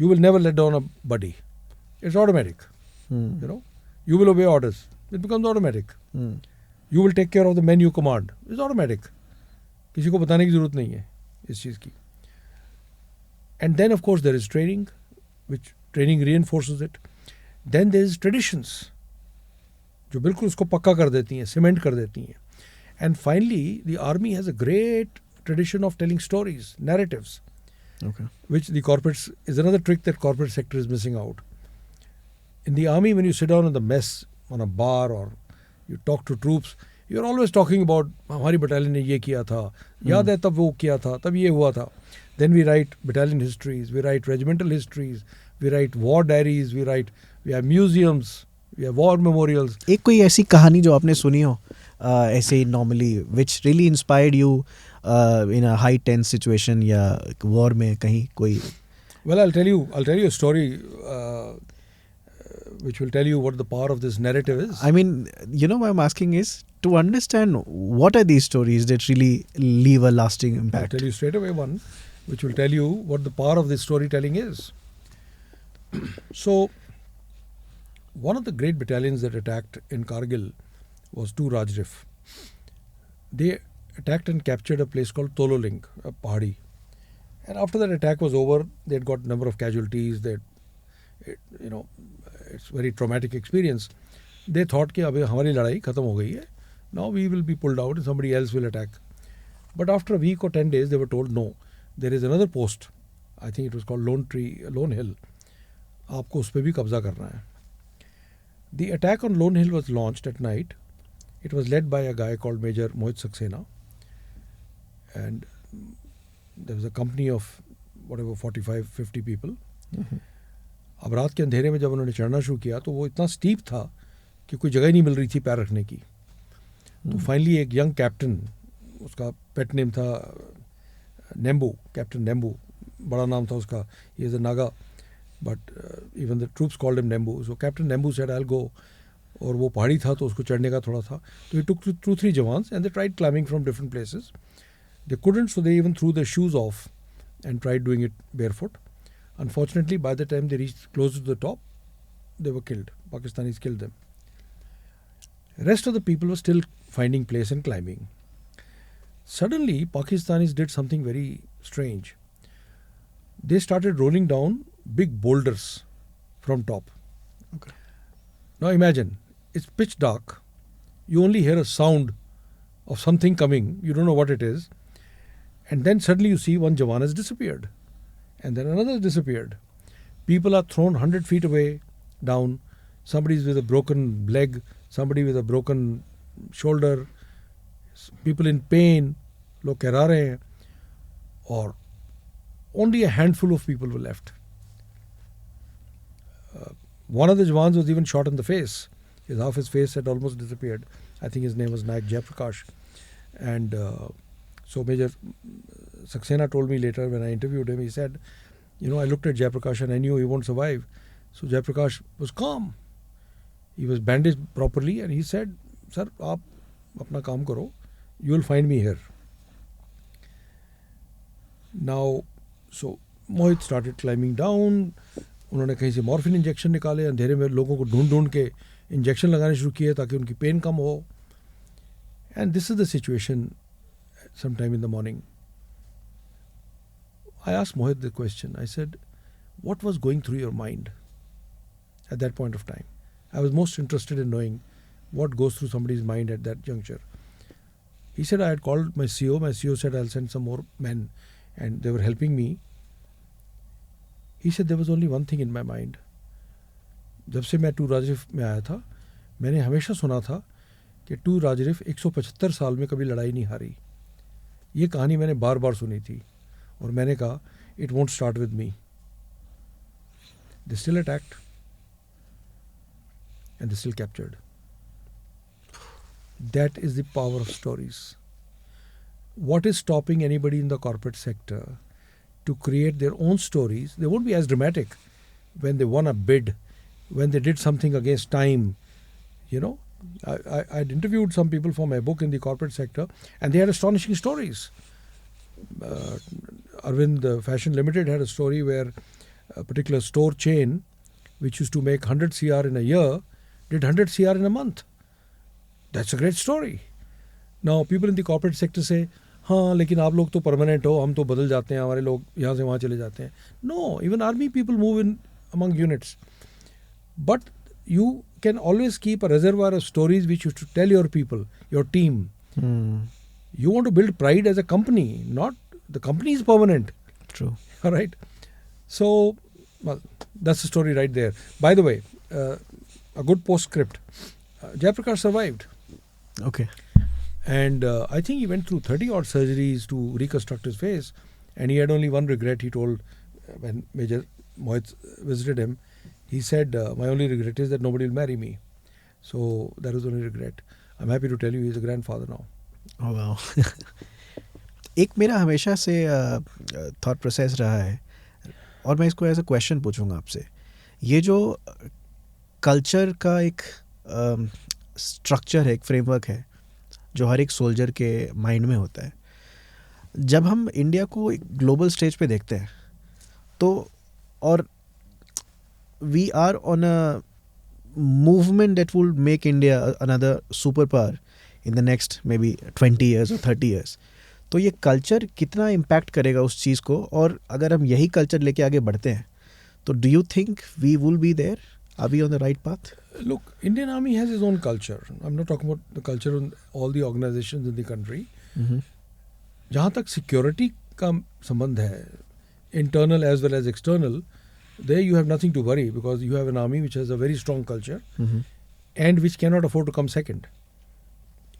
you will never let down a buddy. It's automatic. You will obey orders. It becomes automatic. You will take care of the men you command. It's automatic. किसी को बताने की जरूरत नहीं है इस चीज़ की. And then of course there is training, which training reinforces it. Then there is traditions, जो बिल्कुल उसको पक्का कर देती हैं, सीमेंट कर देती हैं. And finally, the army has a great tradition of telling stories, narratives, Okay. which the corporates is another trick that corporate sector is missing out. In the army, when you sit down in the mess on a bar or you talk to troops, you're always talking about हमारी battalion ने ये किया था, याद है तब वो किया था, तब ये हुआ था. Then we write battalion histories, we write regimental histories, we write war diaries, we have museums, we have war memorials. एक कोई ऐसी कहानी जो आपने सुनी हो ऐसे ही normally which really inspired you in a high tense situation या war में कहीं कोई? Well, I'll tell you a story which will tell you what the power of this narrative is. I mean, why I'm asking is to understand what are these stories that really leave a lasting I'll impact. tell you straight away one which will tell you what the power of this storytelling is. So, one of the great battalions that attacked in Kargil was 2 Rajrif. They attacked and captured a place called Tololing, a pahadi. And after that attack was over, they had got a number of casualties. It's very traumatic experience. They thought कि अबे हमारी लड़ाई खत्म हो गई है. Now we will be pulled out and somebody else will attack. But after a week or 10 days, they were told no. There is another post. I think it was called Lone Hill. आपको उस पर भी कब्जा करना है. The attack on Lone Hill was launched at night. It was led by a guy called Major Mohit Saxena. And there was a company of whatever 45-50 people. अब रात के अंधेरे में जब उन्होंने चढ़ना शुरू किया तो वो इतना स्टीप था कि कोई जगह ही नहीं मिल रही थी पैर रखने की. तो फाइनली एक यंग कैप्टन, उसका पेट नेम था नेम्बू, कैप्टन नेम्बू, बड़ा नाम था उसका. He is a Naga, but even the troops called him Nembu. So captain Nembu said I will go. और वो पहाड़ी था तो उसको चढ़ने का थोड़ा था. तो ही टुक 2-3 jawans and they tried climbing from different places. They couldn't, so they even threw their shoes off and tried doing it barefoot. Unfortunately, by the time they reached close to the top, they were killed. Pakistanis killed them. Rest of the people were still finding place and climbing. Suddenly, Pakistanis did something very strange. They started rolling down big boulders from top. Okay. Now imagine, it's pitch dark. You only hear a sound of something coming. You don't know what it is. And then suddenly you see one Jawan has disappeared. And then another has disappeared. People are thrown 100 feet away down. somebody's with a broken leg, somebody with a broken shoulder, people in pain, log kehra rahe hain, or only a handful of people were left. One of the Jawans was even shot in the face. Half his face had almost disappeared. I think his name was Nayak Jayaprakash. And so Major Saxena told me later when I interviewed him, he said, I looked at Jayaprakash and I knew he won't survive. So Jayaprakash was calm. He was bandaged properly and he said, Sir, aap apna kaam karo. You will find me here. Now, so Mohit started climbing down. उन्होंने कहीं से morphine injection निकाले, अंधेरे में लोगों को ढूंढ के इंजेक्शन लगाने शुरू किए ताकि उनकी पेन कम हो. And this is the situation sometime in the morning. I asked Mohit the question. I said, what was going through your mind at that point of time? I was most interested in knowing what goes through somebody's mind at that juncture. He said, I had called my CO. My CO said, I'll send some more men. And they were helping me. He said, there was only one thing in my mind. जब से मैं to Raj Rif में आया था, मैंने हमेशा सुना था कि टू राजरिफ 175 साल में कभी लड़ाई नहीं हारी. ये कहानी मैंने बार बार सुनी थी और मैंने कहा, it won't start with me. They still attacked and they still captured. That is the power of stories. What is stopping anybody in the corporate sector to create their own stories? They won't be as dramatic when they won a bid, when they did something against time. I'd interviewed some people for my book in the corporate sector and they had astonishing stories. Arvind Fashion Limited had a story where a particular store chain which used to make 100 CR in a year did 100 CR in a month. That's a great story. Now people in the corporate sector say, हाँ लेकिन आप लोग तो permanent हो, हम तो बदल जाते हैं, हमारे लोग यहाँ से वहाँ चले जाते हैं. No, even army people move in among units. But you can always keep a reservoir of stories which you should tell your people, your team. You want to build pride as a company, not the company is permanent. True. All right. So, well, that's the story right there. By the way, a good postscript. Jayaprakash survived. Okay. And I think he went through 30 odd surgeries to reconstruct his face. And he had only one regret. He told when Major Mohit visited him, he said, my only regret is that nobody will marry me. So that was the only regret. I'm happy to tell you he's a grandfather now. Oh wow. एक मेरा हमेशा से thought process रहा है और मैं इसको as a question पूछूंगा आपसे. ये जो कल्चर का एक स्ट्रक्चर है, एक फ्रेमवर्क है जो हर एक सोल्जर के माइंड में होता है, जब हम इंडिया को एक ग्लोबल स्टेज पे देखते हैं तो, और we are on a movement that will make India another super power in the next may be 20 years और 30 years, तो ये कल्चर कितना इम्पैक्ट करेगा उस चीज़ को, और अगर हम यही कल्चर लेके आगे बढ़ते हैं तो do you think we will be there? Are we on the right path? Look, Indian Army has its own culture. I'm not talking about the culture in all the organizations in the country. जहाँ तक security का संबंध है, internal as well as external, there you have nothing to worry because you have an army which has a very strong culture and which cannot afford to come second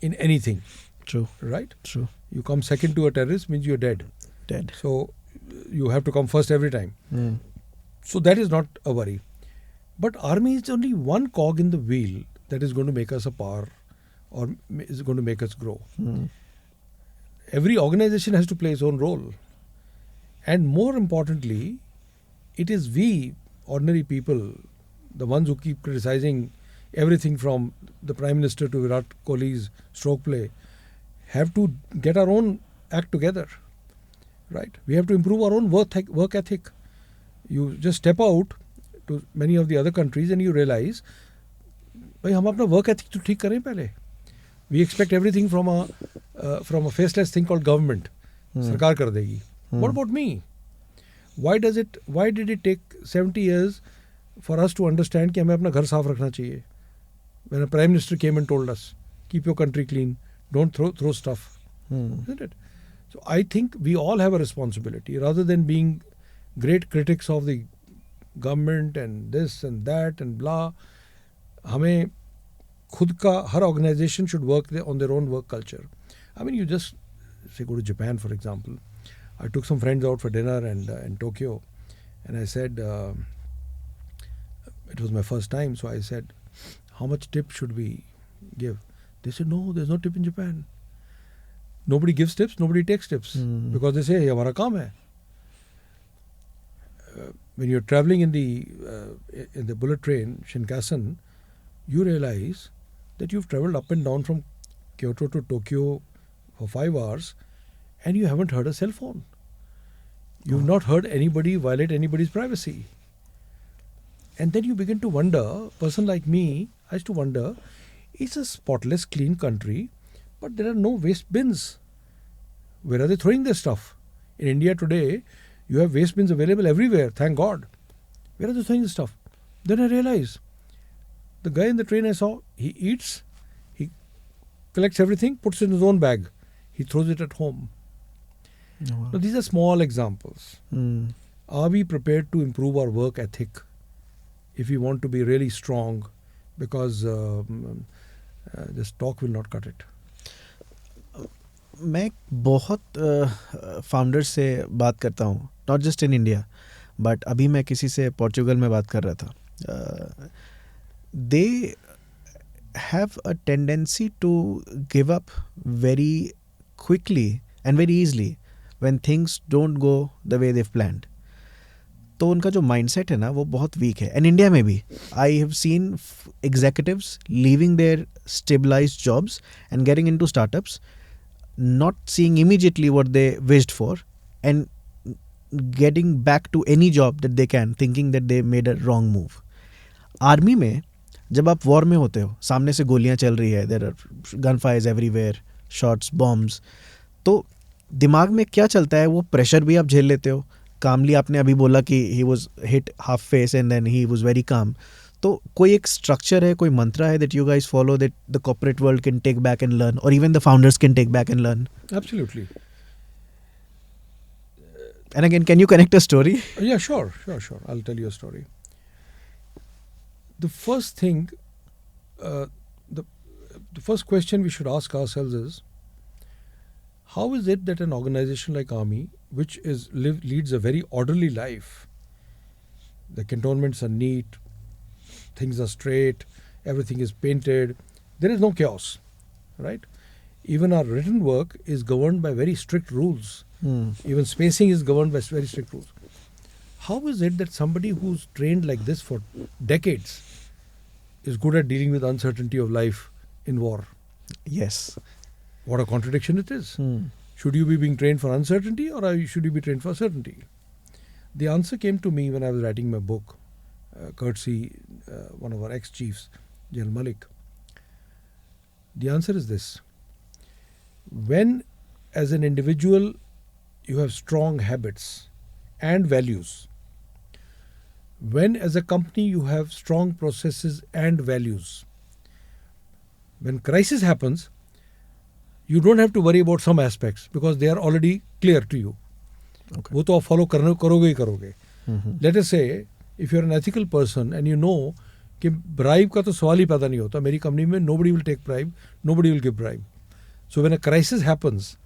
in anything. True. Right? True. You come second to a terrorist means you're dead. Dead. So you have to come first every time. So that is not a worry. But army is only one cog in the wheel that is going to make us a power or is going to make us grow. Every organization has to play its own role. And more importantly, it is we, ordinary people, the ones who keep criticizing everything from the Prime Minister to Virat Kohli's stroke play, have to get our own act together. Right? We have to improve our own work ethic. You just step out to many of the other countries and you realize, भाई हम अपना work ethic तो ठीक करें पहले. We expect everything from a faceless thing called government. सरकार कर देगी. What about me? Why did it take 70 years for us to understand कि हमें अपना घर साफ रखना चाहिए? When a Prime Minister came and told us, keep your country clean, don't throw stuff. Isn't it? So I think we all have a responsibility rather than being great critics of the government and this and that and blah. हमें खुद का हर organisation should work on their own work culture. I mean, you just say go to Japan, for example. I took some friends out for dinner in Tokyo, and I said it was my first time, so I said, how much tip should we give? They said, no, there's no tip in Japan. Nobody gives tips, nobody takes tips, because they say ये हमारा काम है. When you're traveling in the bullet train Shinkansen, you realize that you've traveled up and down from Kyoto to Tokyo for 5 hours, and you haven't heard a cell phone. You've not heard anybody violate anybody's privacy. And then you begin to wonder, a person like me, I used to wonder, it's a spotless, clean country, but there are no waste bins. Where are they throwing their stuff? In India today, you have waste bins available everywhere, thank God. Where are they throwing the stuff? Then I realized, the guy in the train I saw, he eats, he collects everything, puts it in his own bag. He throws it at home. Oh, wow. Now, these are small examples. Are we prepared to improve our work ethic if we want to be really strong? Because just talk will not cut it. मैं बहुत founders से बात करता हूँ, not just in India, but अभी मैं किसी से पोर्चुगल में बात कर रहा था. They have a tendency to give up very quickly and very easily when things don't go the way they planned. तो उनका जो माइंडसेट है ना वो बहुत वीक है. एंड इंडिया में भी I have seen executives leaving their stabilised jobs and getting into startups, not seeing immediately what they wished for and getting back to any job that they can, thinking that they made a wrong move. Army में जब आप war में होते हो, सामने से गोलियां चल रही है, there are gun fires everywhere, shots, bombs, तो दिमाग में क्या चलता है वो प्रेशर भी आप झेल लेते हो. कामली आपने अभी बोला कि he was hit half face and then he was very calm. तो कोई एक स्ट्रक्चर है, कोई मंत्र है that you guys follow that the corporate world can take back and learn, or even the founders can take back and learn? Absolutely. And again, can you connect a story? Yeah, sure. I'll tell you a story. The first thing, the first question we should ask ourselves is, how is it that an organization like Army, which leads a very orderly life, the cantonments are neat, things are straight, everything is painted, there is no chaos, right? Even our written work is governed by very strict rules. Even spacing is governed by very strict rules. How is it that somebody who's trained like this for decades is good at dealing with uncertainty of life in war? Yes. What a contradiction it is. Should you be being trained for uncertainty, or should you be trained for certainty? The answer came to me when I was writing my book, courtesy one of our ex-chiefs, General Malik. The answer is this. When as an individual you have strong habits and values, when as a company you have strong processes and values, when crisis happens, you don't have to worry about some aspects because they are already clear to you. Okay. वो तो आप follow करोगे ही करोगे. Let us say, if you're an ethical person and you know कि bribe का तो सवाल ही पैदा नहीं होता, मेरी कंपनी में nobody will take bribe, nobody will give bribe. So when a crisis happens,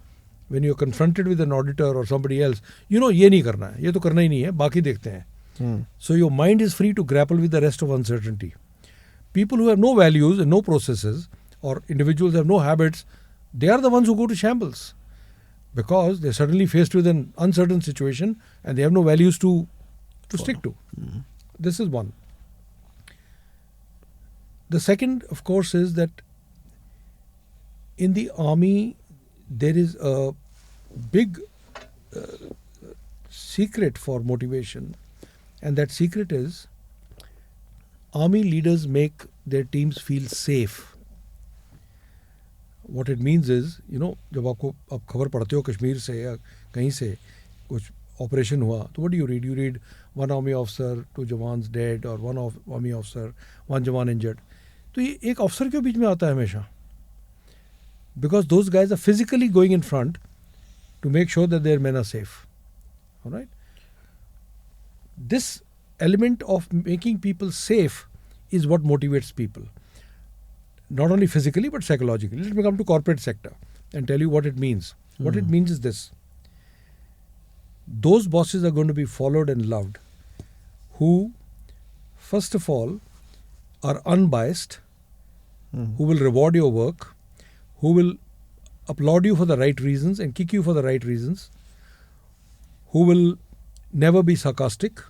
when you're confronted with an auditor or somebody else, you know ये नहीं करना है, ये तो करना ही नहीं है, बाकी देखते हैं. So your mind is free to grapple with the rest of uncertainty. People who have no values and no processes, or individuals who have no habits, they are the ones who go to shambles because they're suddenly faced with an uncertain situation and they have no values to stick to. This is one. The second, of course, is that in the army there is a big secret for motivation, and that secret is army leaders make their teams feel safe. What it means is, you know, जब आप खबर पढ़ते हो कश्मीर से या कहीं से कुछ ऑपरेशन हुआ, तो what do you read? You read one army officer, 2 jawans dead, or one army officer, 1 jawan injured. तो ये एक अफसर के बीच में आता है हमेशा, because those guys are physically going in front to make sure that their men are safe. All right. This element of making people safe is what motivates people. Not only physically but psychologically. Let me come to corporate sector and tell you what it means. What it means is this. Those bosses are going to be followed and loved who, first of all, are unbiased, who will reward your work, who will applaud you for the right reasons and kick you for the right reasons, who will never be sarcastic,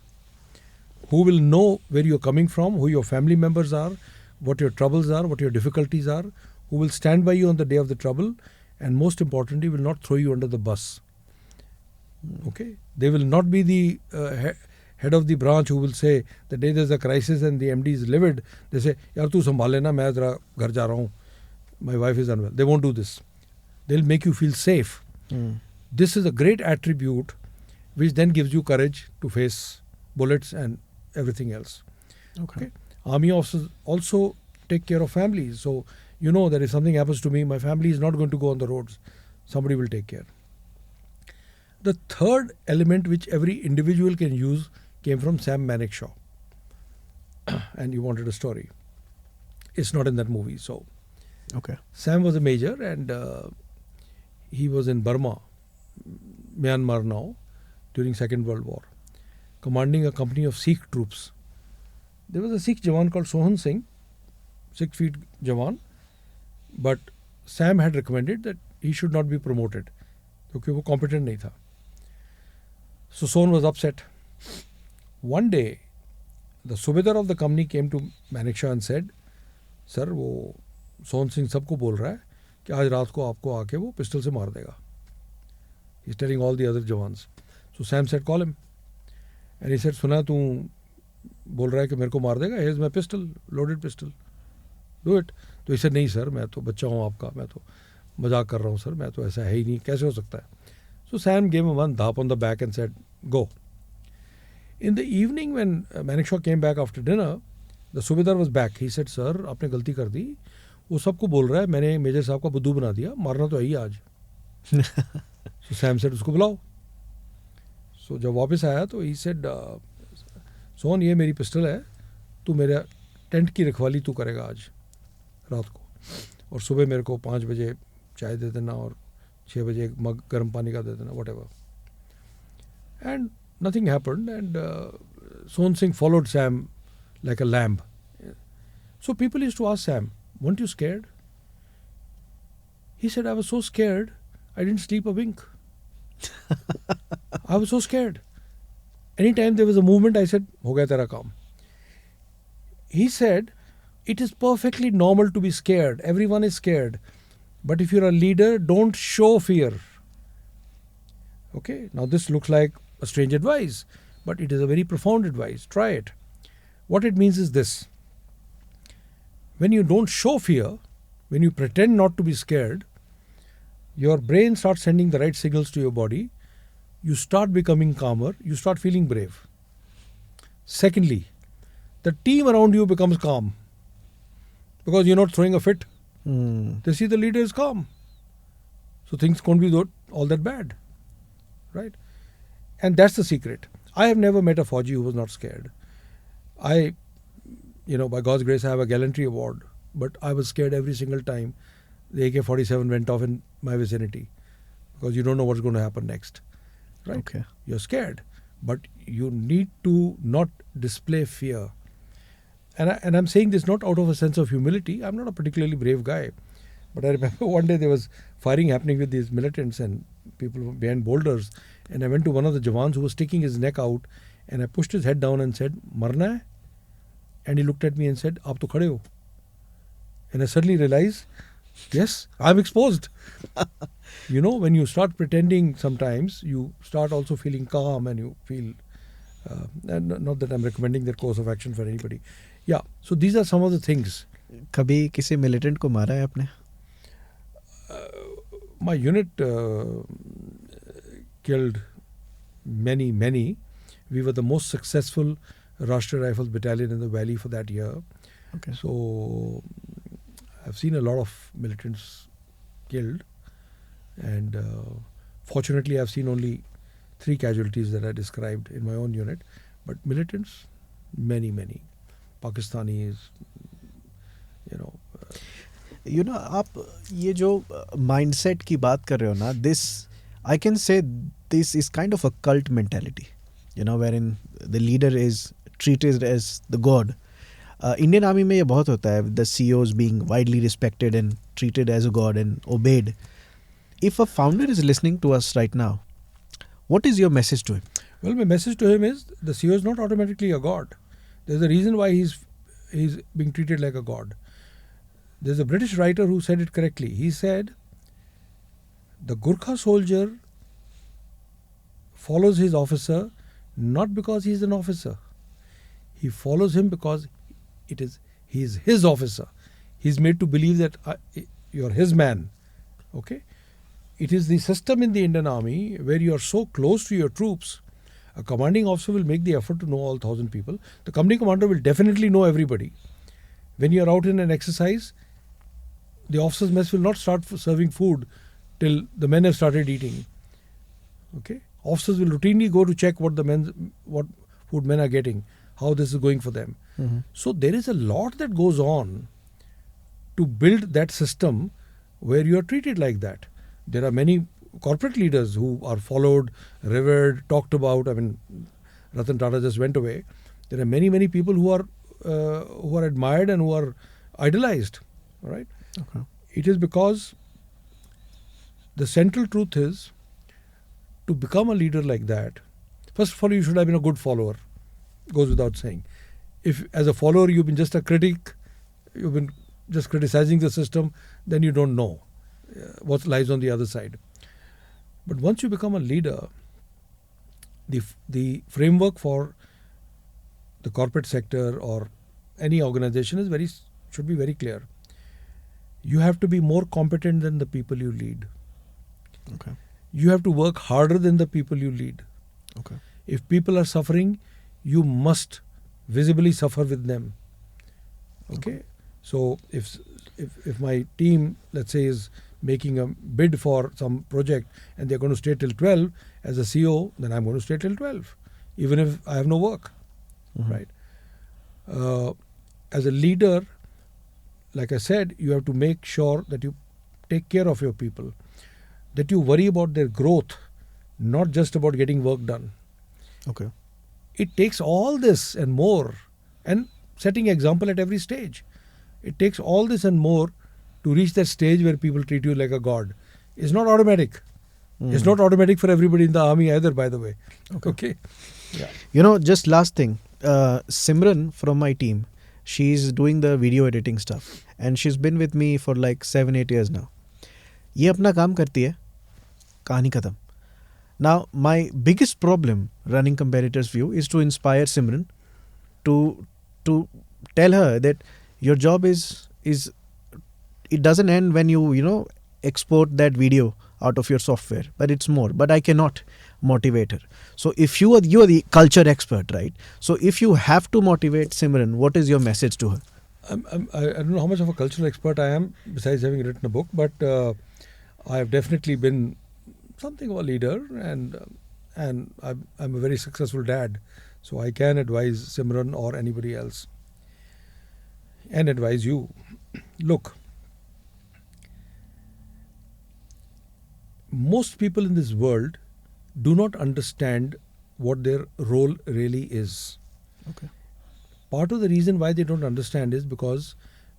who will know where you're coming from, who your family members are, what your troubles are, what your difficulties are, who will stand by you on the day of the trouble, and most importantly, will not throw you under the bus. Okay? They will not be the head of the branch who will say, the day there's a crisis and the MD is livid, they say, yaar tu sambhal lena, main zara ghar ja raha hu, my wife is unwell. They won't do this. They'll make you feel safe. This is a great attribute which then gives you courage to face bullets and everything else. Okay. Army officers also take care of families. So, you know that if something happens to me, my family is not going to go on the roads. Somebody will take care. The third element which every individual can use came from Sam Manekshaw. And you wanted a story. It's not in that movie. So, Okay. Sam was a major and he was in Burma, Myanmar now, during Second World War, commanding a company of Sikh troops. There was a Sikh Jawan called Sohan Singh, 6 feet Jawan, but Sam had recommended that he should not be promoted because he was competent नहीं था. So Sohan was upset. One day, the Subedar of the company came to Manekshaw and said, "Sir, वो Sohan Singh सबको बोल रहा है कि आज रात को आपको आके वो पिस्टल से मार देगा." He's telling all the other Jawans. So Sam said, "Call him." And he said, "सुना तू बोल रहा है कि मेरे को मार देगा? Here's my pistol, loaded pistol. Do it." तो he said, "नहीं सर, मैं तो बच्चा हूँ आपका, मैं तो मजाक कर रहा हूँ सर, मैं तो ऐसा है ही नहीं, कैसे हो सकता है?" So Sam gave him one dhap on the back and said, "Go." In the evening when Manekshaw came back after dinner, the Subedar was back. He said, "Sir, आपने गलती कर दी. वो सबको बोल रहा है मैंने मेजर साहब का बुद्धू बना दिया, मारना तो है ही आज." So Sam said, "उसको बुलाओ." So जब वापस आया तो he said, "सोहन, ये मेरी पिस्टल है, तू मेरा टेंट की रखवाली तू करेगा आज रात को, और सुबह मेरे को 5 बजे चाय दे देना और 6 बजे एक मग गर्म पानी का दे देना, whatever." And nothing happened, and Sohan Singh followed Sam like a lamb. So people used to ask Sam, "Weren't you scared?" He said, "I was so scared, I didn't sleep a wink." I was so scared. Anytime there was a movement, I said, "Ho gaya tera kaam." He said, "It is perfectly normal to be scared. Everyone is scared. But if you're a leader, don't show fear." Okay, now this looks like a strange advice, but it is a very profound advice. Try it. What it means is this. When you don't show fear, when you pretend not to be scared, your brain starts sending the right signals to your body. You start becoming calmer. You start feeling brave. Secondly, the team around you becomes calm because you're not throwing a fit. They see the leader is calm. So things can't be all that bad. Right? And that's the secret. I have never met a Fauji who was not scared. By God's grace, I have a gallantry award, but I was scared every single time the AK-47 went off in my vicinity because you don't know what's going to happen next. Right? Okay. You're scared, but you need to not display fear. And I'm saying this not out of a sense of humility. I'm not a particularly brave guy. But I remember one day there was firing happening with these militants and people behind boulders. And I went to one of the Jawans who was sticking his neck out, and I pushed his head down and said, "Marna hai?" And he looked at me and said, "Aap to khade ho." And I suddenly realized, yes, I'm exposed. When you start pretending sometimes, you start also feeling calm and you feel, and not that I'm recommending that course of action for anybody. Yeah, so these are some of the things. कभी किसी militant को मारा है आपने? My unit killed many. We were the most successful Rashtriya Rifles battalion in the valley for that year. Okay. So I've seen a lot of militants killed, and fortunately I've seen only 3 casualties that I described in my own unit, but militants, many. Pakistanis, आप ये जो mindset की बात कर रहे हो ना, this I can say this is kind of a cult mentality, wherein the leader is treated as the god. Indian Army में ये बहुत होता है, the CEOs being widely respected and treated as a god and obeyed. If a founder is listening to us right now, what is your message to him? Well, my message to him is the CEO is not automatically a god. There's a reason why he's being treated like a god. There's a British writer who said it correctly. He said, the Gurkha soldier follows his officer not because he's an officer. He follows him because he is his officer. He's made to believe that you're his man. Okay? It is the system in the Indian Army where you are so close to your troops. A commanding officer will make the effort to know all 1,000 people. The company commander will definitely know everybody. When you are out in an exercise, the officers' mess will not start serving food till the men have started eating. Okay? Officers will routinely go to check what food men are getting, how this is going for them. Mm-hmm. So there is a lot that goes on to build that system where you are treated like that. There are many corporate leaders who are followed, revered, talked about. I mean, Ratan Tata just went away. There are many, many people who are admired and who are idolized. Right? Okay. It is because the central truth is to become a leader like that. First of all, you should have been a good follower. Goes without saying. If as a follower you've been just a critic, you've been just criticizing the system, then you don't know what lies on the other side. But once you become a leader, the framework for the corporate sector or any organization should be very clear. You have to be more competent than the people you lead. Okay. You have to work harder than the people you lead. Okay. If people are suffering, you must visibly suffer with them. Okay? So if my team, let's say, is making a bid for some project and they're going to stay till 12, as a CEO, then I'm going to stay till 12, even if I have no work. Mm-hmm. Right? As a leader, like I said, you have to make sure that you take care of your people, that you worry about their growth, not just about getting work done. Okay. It takes all this and more, and setting example at every stage. It takes all this and more to reach that stage where people treat you like a god. It's not automatic. It's not automatic for everybody in the army either, by the way. Okay. Yeah. Just last thing. Simran from my team, she's doing the video editing stuff and she's been with me for like 7-8 years now. ये अपना काम करती है, कहानी खत्म. Now, my biggest problem running Competitors View is to inspire Simran to tell her that your job is it doesn't end when you export that video out of your software, but it's more. But I cannot motivate her. So if you are the culture expert, right? So if you have to motivate Simran, what is your message to her? I don't know how much of a cultural expert I am, besides having written a book, but I have definitely been something of a leader, and I'm a very successful dad, so I can advise Simran or anybody else, and advise you. Look, most people in this world do not understand what their role really is. Okay. Part of the reason why they don't understand is because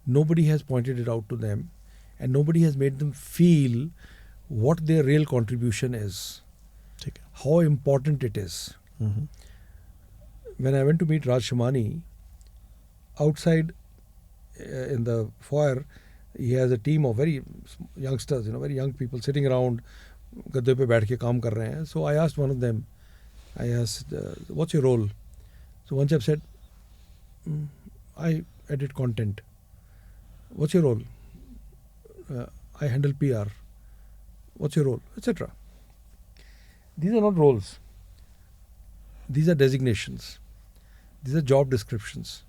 nobody has pointed it out to them, and nobody has made them feel what their real contribution is, how important it is. Mm-hmm. When I went to meet Raj Shamani, outside in the foyer, he has a team of very youngsters, very young people sitting around, gadde pe baith ke kaam kar rahe hain. So I asked one of them, what's your role? So one chap said, I edit content. What's your role? I handle PR. What's your role? Etc. These are not roles. These are designations. These are job descriptions.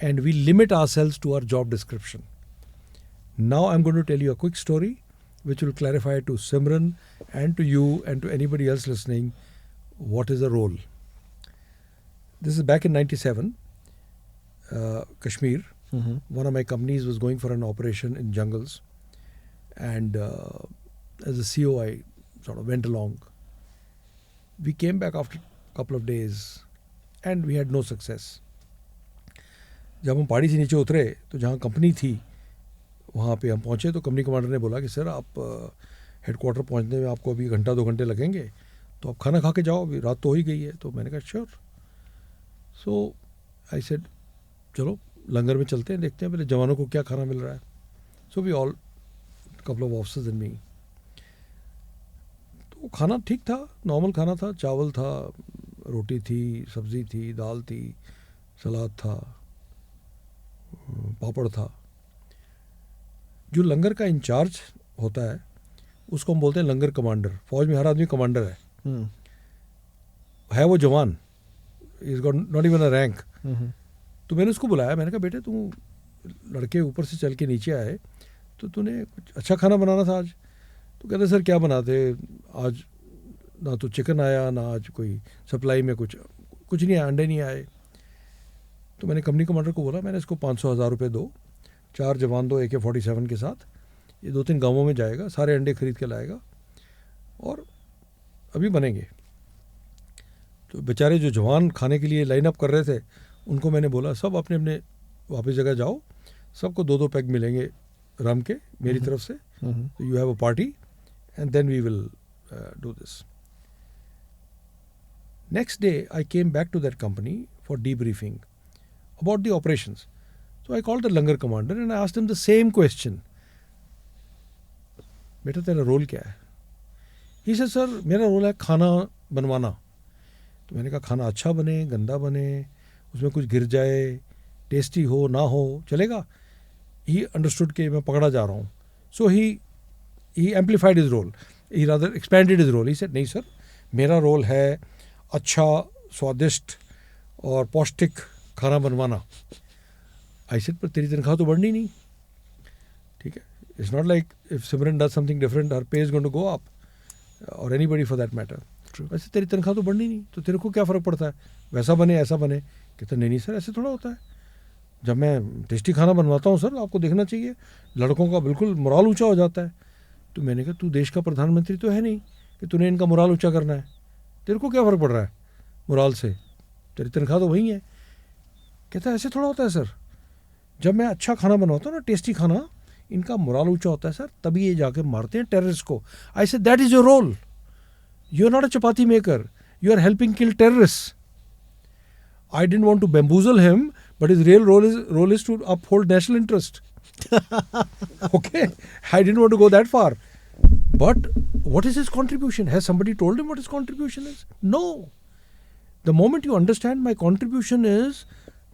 And we limit ourselves to our job description. Now I'm going to tell you a quick story which will clarify to Simran and to you and to anybody else listening what is a role. This is back in 97. Kashmir. One of my companies was going for an operation in jungles, and as a CO I sort of went along. We came back after a couple of days and we had no success. जब हम पहाड़ी से नीचे उतरे तो जहाँ company थी वहाँ पे हम पहुँचे तो कंपनी कमांडर ने बोला कि सर आप हेडक्वार्टर पहुँचने में आपको अभी घंटा 2 घंटे लगेंगे, तो आप खाना खा के जाओ, अभी रात तो हो ही गई है. तो मैंने कहा श्योर. सो आई सेड चलो लंगर में चलते हैं, देखते हैं पहले जवानों को क्या खाना मिल रहा है. So we all couple of officers and me. तो खाना ठीक था, नॉर्मल खाना था, चावल था, रोटी थी, सब्जी थी, दाल थी, सलाद था, पापड़ था. जो लंगर का इंचार्ज होता है उसको हम बोलते हैं लंगर कमांडर. फौज में हर आदमी कमांडर है वो जवान, is got not even a rank. तो मैंने उसको बुलाया, मैंने कहा बेटे तू लड़के ऊपर से चल के नीचे आए तो तूने कुछ अच्छा खाना बनाना था आज. तो कहते सर क्या बनाते आज, ना तो चिकन आया, ना आज कोई सप्लाई में कुछ नहीं आया, अंडे नहीं आए. तो मैंने कंपनी कमांडर को बोला मैंने इसको 500,000 रुपये दो, 4 जवान दो AK-47 के साथ, ये 2-3 गांवों में जाएगा, सारे अंडे खरीद के लाएगा और अभी बनेंगे. तो बेचारे जो जवान खाने के लिए लाइन अप कर रहे थे उनको मैंने बोला सब अपने अपने वापस जगह जाओ, सबको 2-2 पैग मिलेंगे रम के मेरी तरफ से. You have a party and then we will do this. Next day I came back to that company for debriefing about the operations. So I called the Langar commander and I asked him the same question. बेटा तेरा role क्या है? He said sir मेरा role है खाना बनवाना. तो मैंने कहा खाना अच्छा बने, गंदा बने, उसमें कुछ गिर जाए, टेस्टी हो ना हो चलेगा. He understood कि मैं पकड़ा जा रहा हूँ. So he amplified his role. He rather expanded his role. He said नहीं सर मेरा रोल है अच्छा, स्वादिष्ट और पौष्टिक खाना बनवाना. आई सेड पर तेरी तनख्वाह तो बढ़नी नहीं. ठीक है, it's not like if Simran does something different her pay is going to go up और एनीबॉडी फॉर दैट मैटर. वैसे तेरी तनख्वाह तो बढ़नी नहीं, तो तेरे को क्या फ़र्क पड़ता है, वैसा बने ऐसा बने. कहते नहीं सर ऐसे थोड़ा होता है. जब मैं टेस्टी खाना बनवाता हूँ सर आपको देखना चाहिए, लड़कों का बिल्कुल मोराल ऊँचा हो जाता है. तो मैंने कहा तू देश का प्रधानमंत्री तो है नहीं कि तूने इनका मोराल ऊँचा करना है, तेरे को क्या फ़र्क पड़ रहा है मोराल से, तेरी तनख्वाह तो वही है. कहता है ऐसे थोड़ा होता है सर, जब मैं अच्छा खाना बनवाता हूँ ना, टेस्टी खाना, इनका मोराल ऊंचा होता है सर, तभी ये जाके मारते हैं टेररिस्ट को. I said that is your role. You are not a chapati maker, you are helping kill terrorist. I didn't want to bamboozle him, but his real role is to uphold national interest. Okay, I didn't want to go that far. But what is his contribution? Has somebody told him what his contribution is? No. The moment you understand my contribution is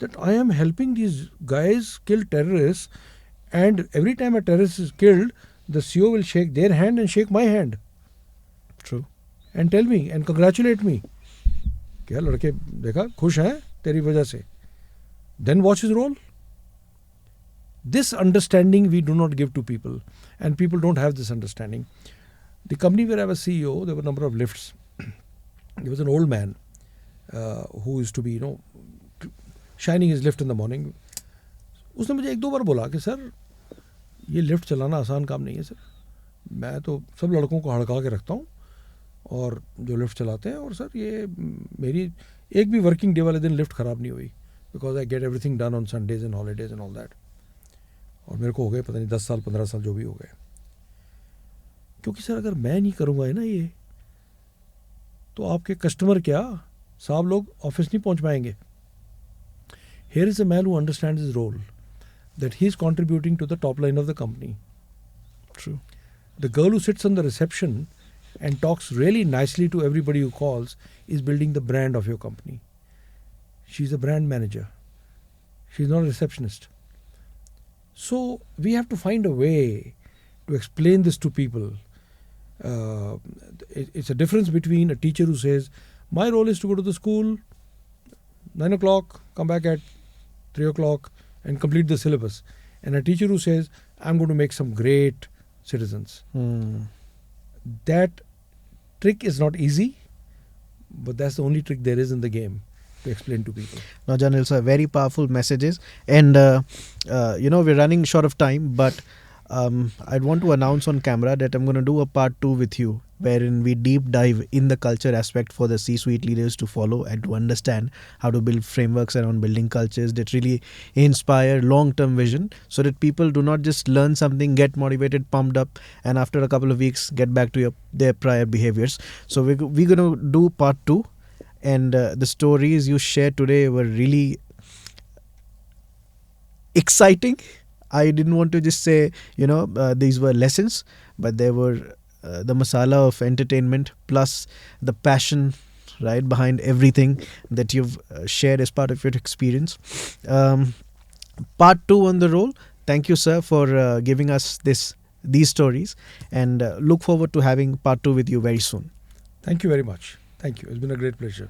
that I am helping these guys kill terrorists, and every time a terrorist is killed, the CO will shake their hand and shake my hand. True. And tell me and congratulate me. क्या लड़के देखा खुश हैं तेरी वजह से. Then watch his role. This understanding we do not give to people, and people don't have this understanding. The company where I was CEO, there were a number of lifts. There was an old man who used to be, shining his lift in the morning. उसने मुझे 1-2 बार बोला कि sir ये lift चलाना आसान काम नहीं है सर. मैं तो सब लड़कों को हड़का के रखता हूँ और जो लिफ्ट चलाते हैं, और सर ये मेरी एक भी वर्किंग डे वाले दिन लिफ्ट ख़राब नहीं हुई, because I get everything done on Sundays and holidays and all that. और मेरे को हो गए पता नहीं 10 साल 15 साल जो भी हो गए. क्योंकि सर अगर मैं नहीं करूँगा ना ये, तो आपके कस्टमर क्या, साहब लोग ऑफिस नहीं पहुँच पाएंगे. Here is a man who understands his role, that he is contributing to the top line of the company. True. The girl who sits on the reception and talks really nicely to everybody who calls is building the brand of your company. She's a brand manager. She's not a receptionist. So we have to find a way to explain this to people. It's a difference between a teacher who says, my role is to go to the school, 9 o'clock, come back at 3 o'clock and complete the syllabus. And a teacher who says, I'm going to make some great citizens. That trick is not easy, but that's the only trick there is in the game. to explain to people. Now, Janil sir, very powerful messages, and we're running short of time, but I'd want to announce on camera that I'm going to do a part 2 with you, wherein we deep dive in the culture aspect for the C-suite leaders to follow and to understand how to build frameworks around building cultures that really inspire long-term vision, so that people do not just learn something, get motivated, pumped up, and after a couple of weeks get back to their prior behaviors. So we're going to do part 2, and the stories you shared today were really exciting. I didn't want to just say, these were lessons, but they were the masala of entertainment plus the passion, right, behind everything that you've shared as part of your experience. Part 2 on the roll. Thank you, sir, for giving us these stories, and look forward to having part 2 with you very soon. Thank you very much. Thank you. It's been a great pleasure.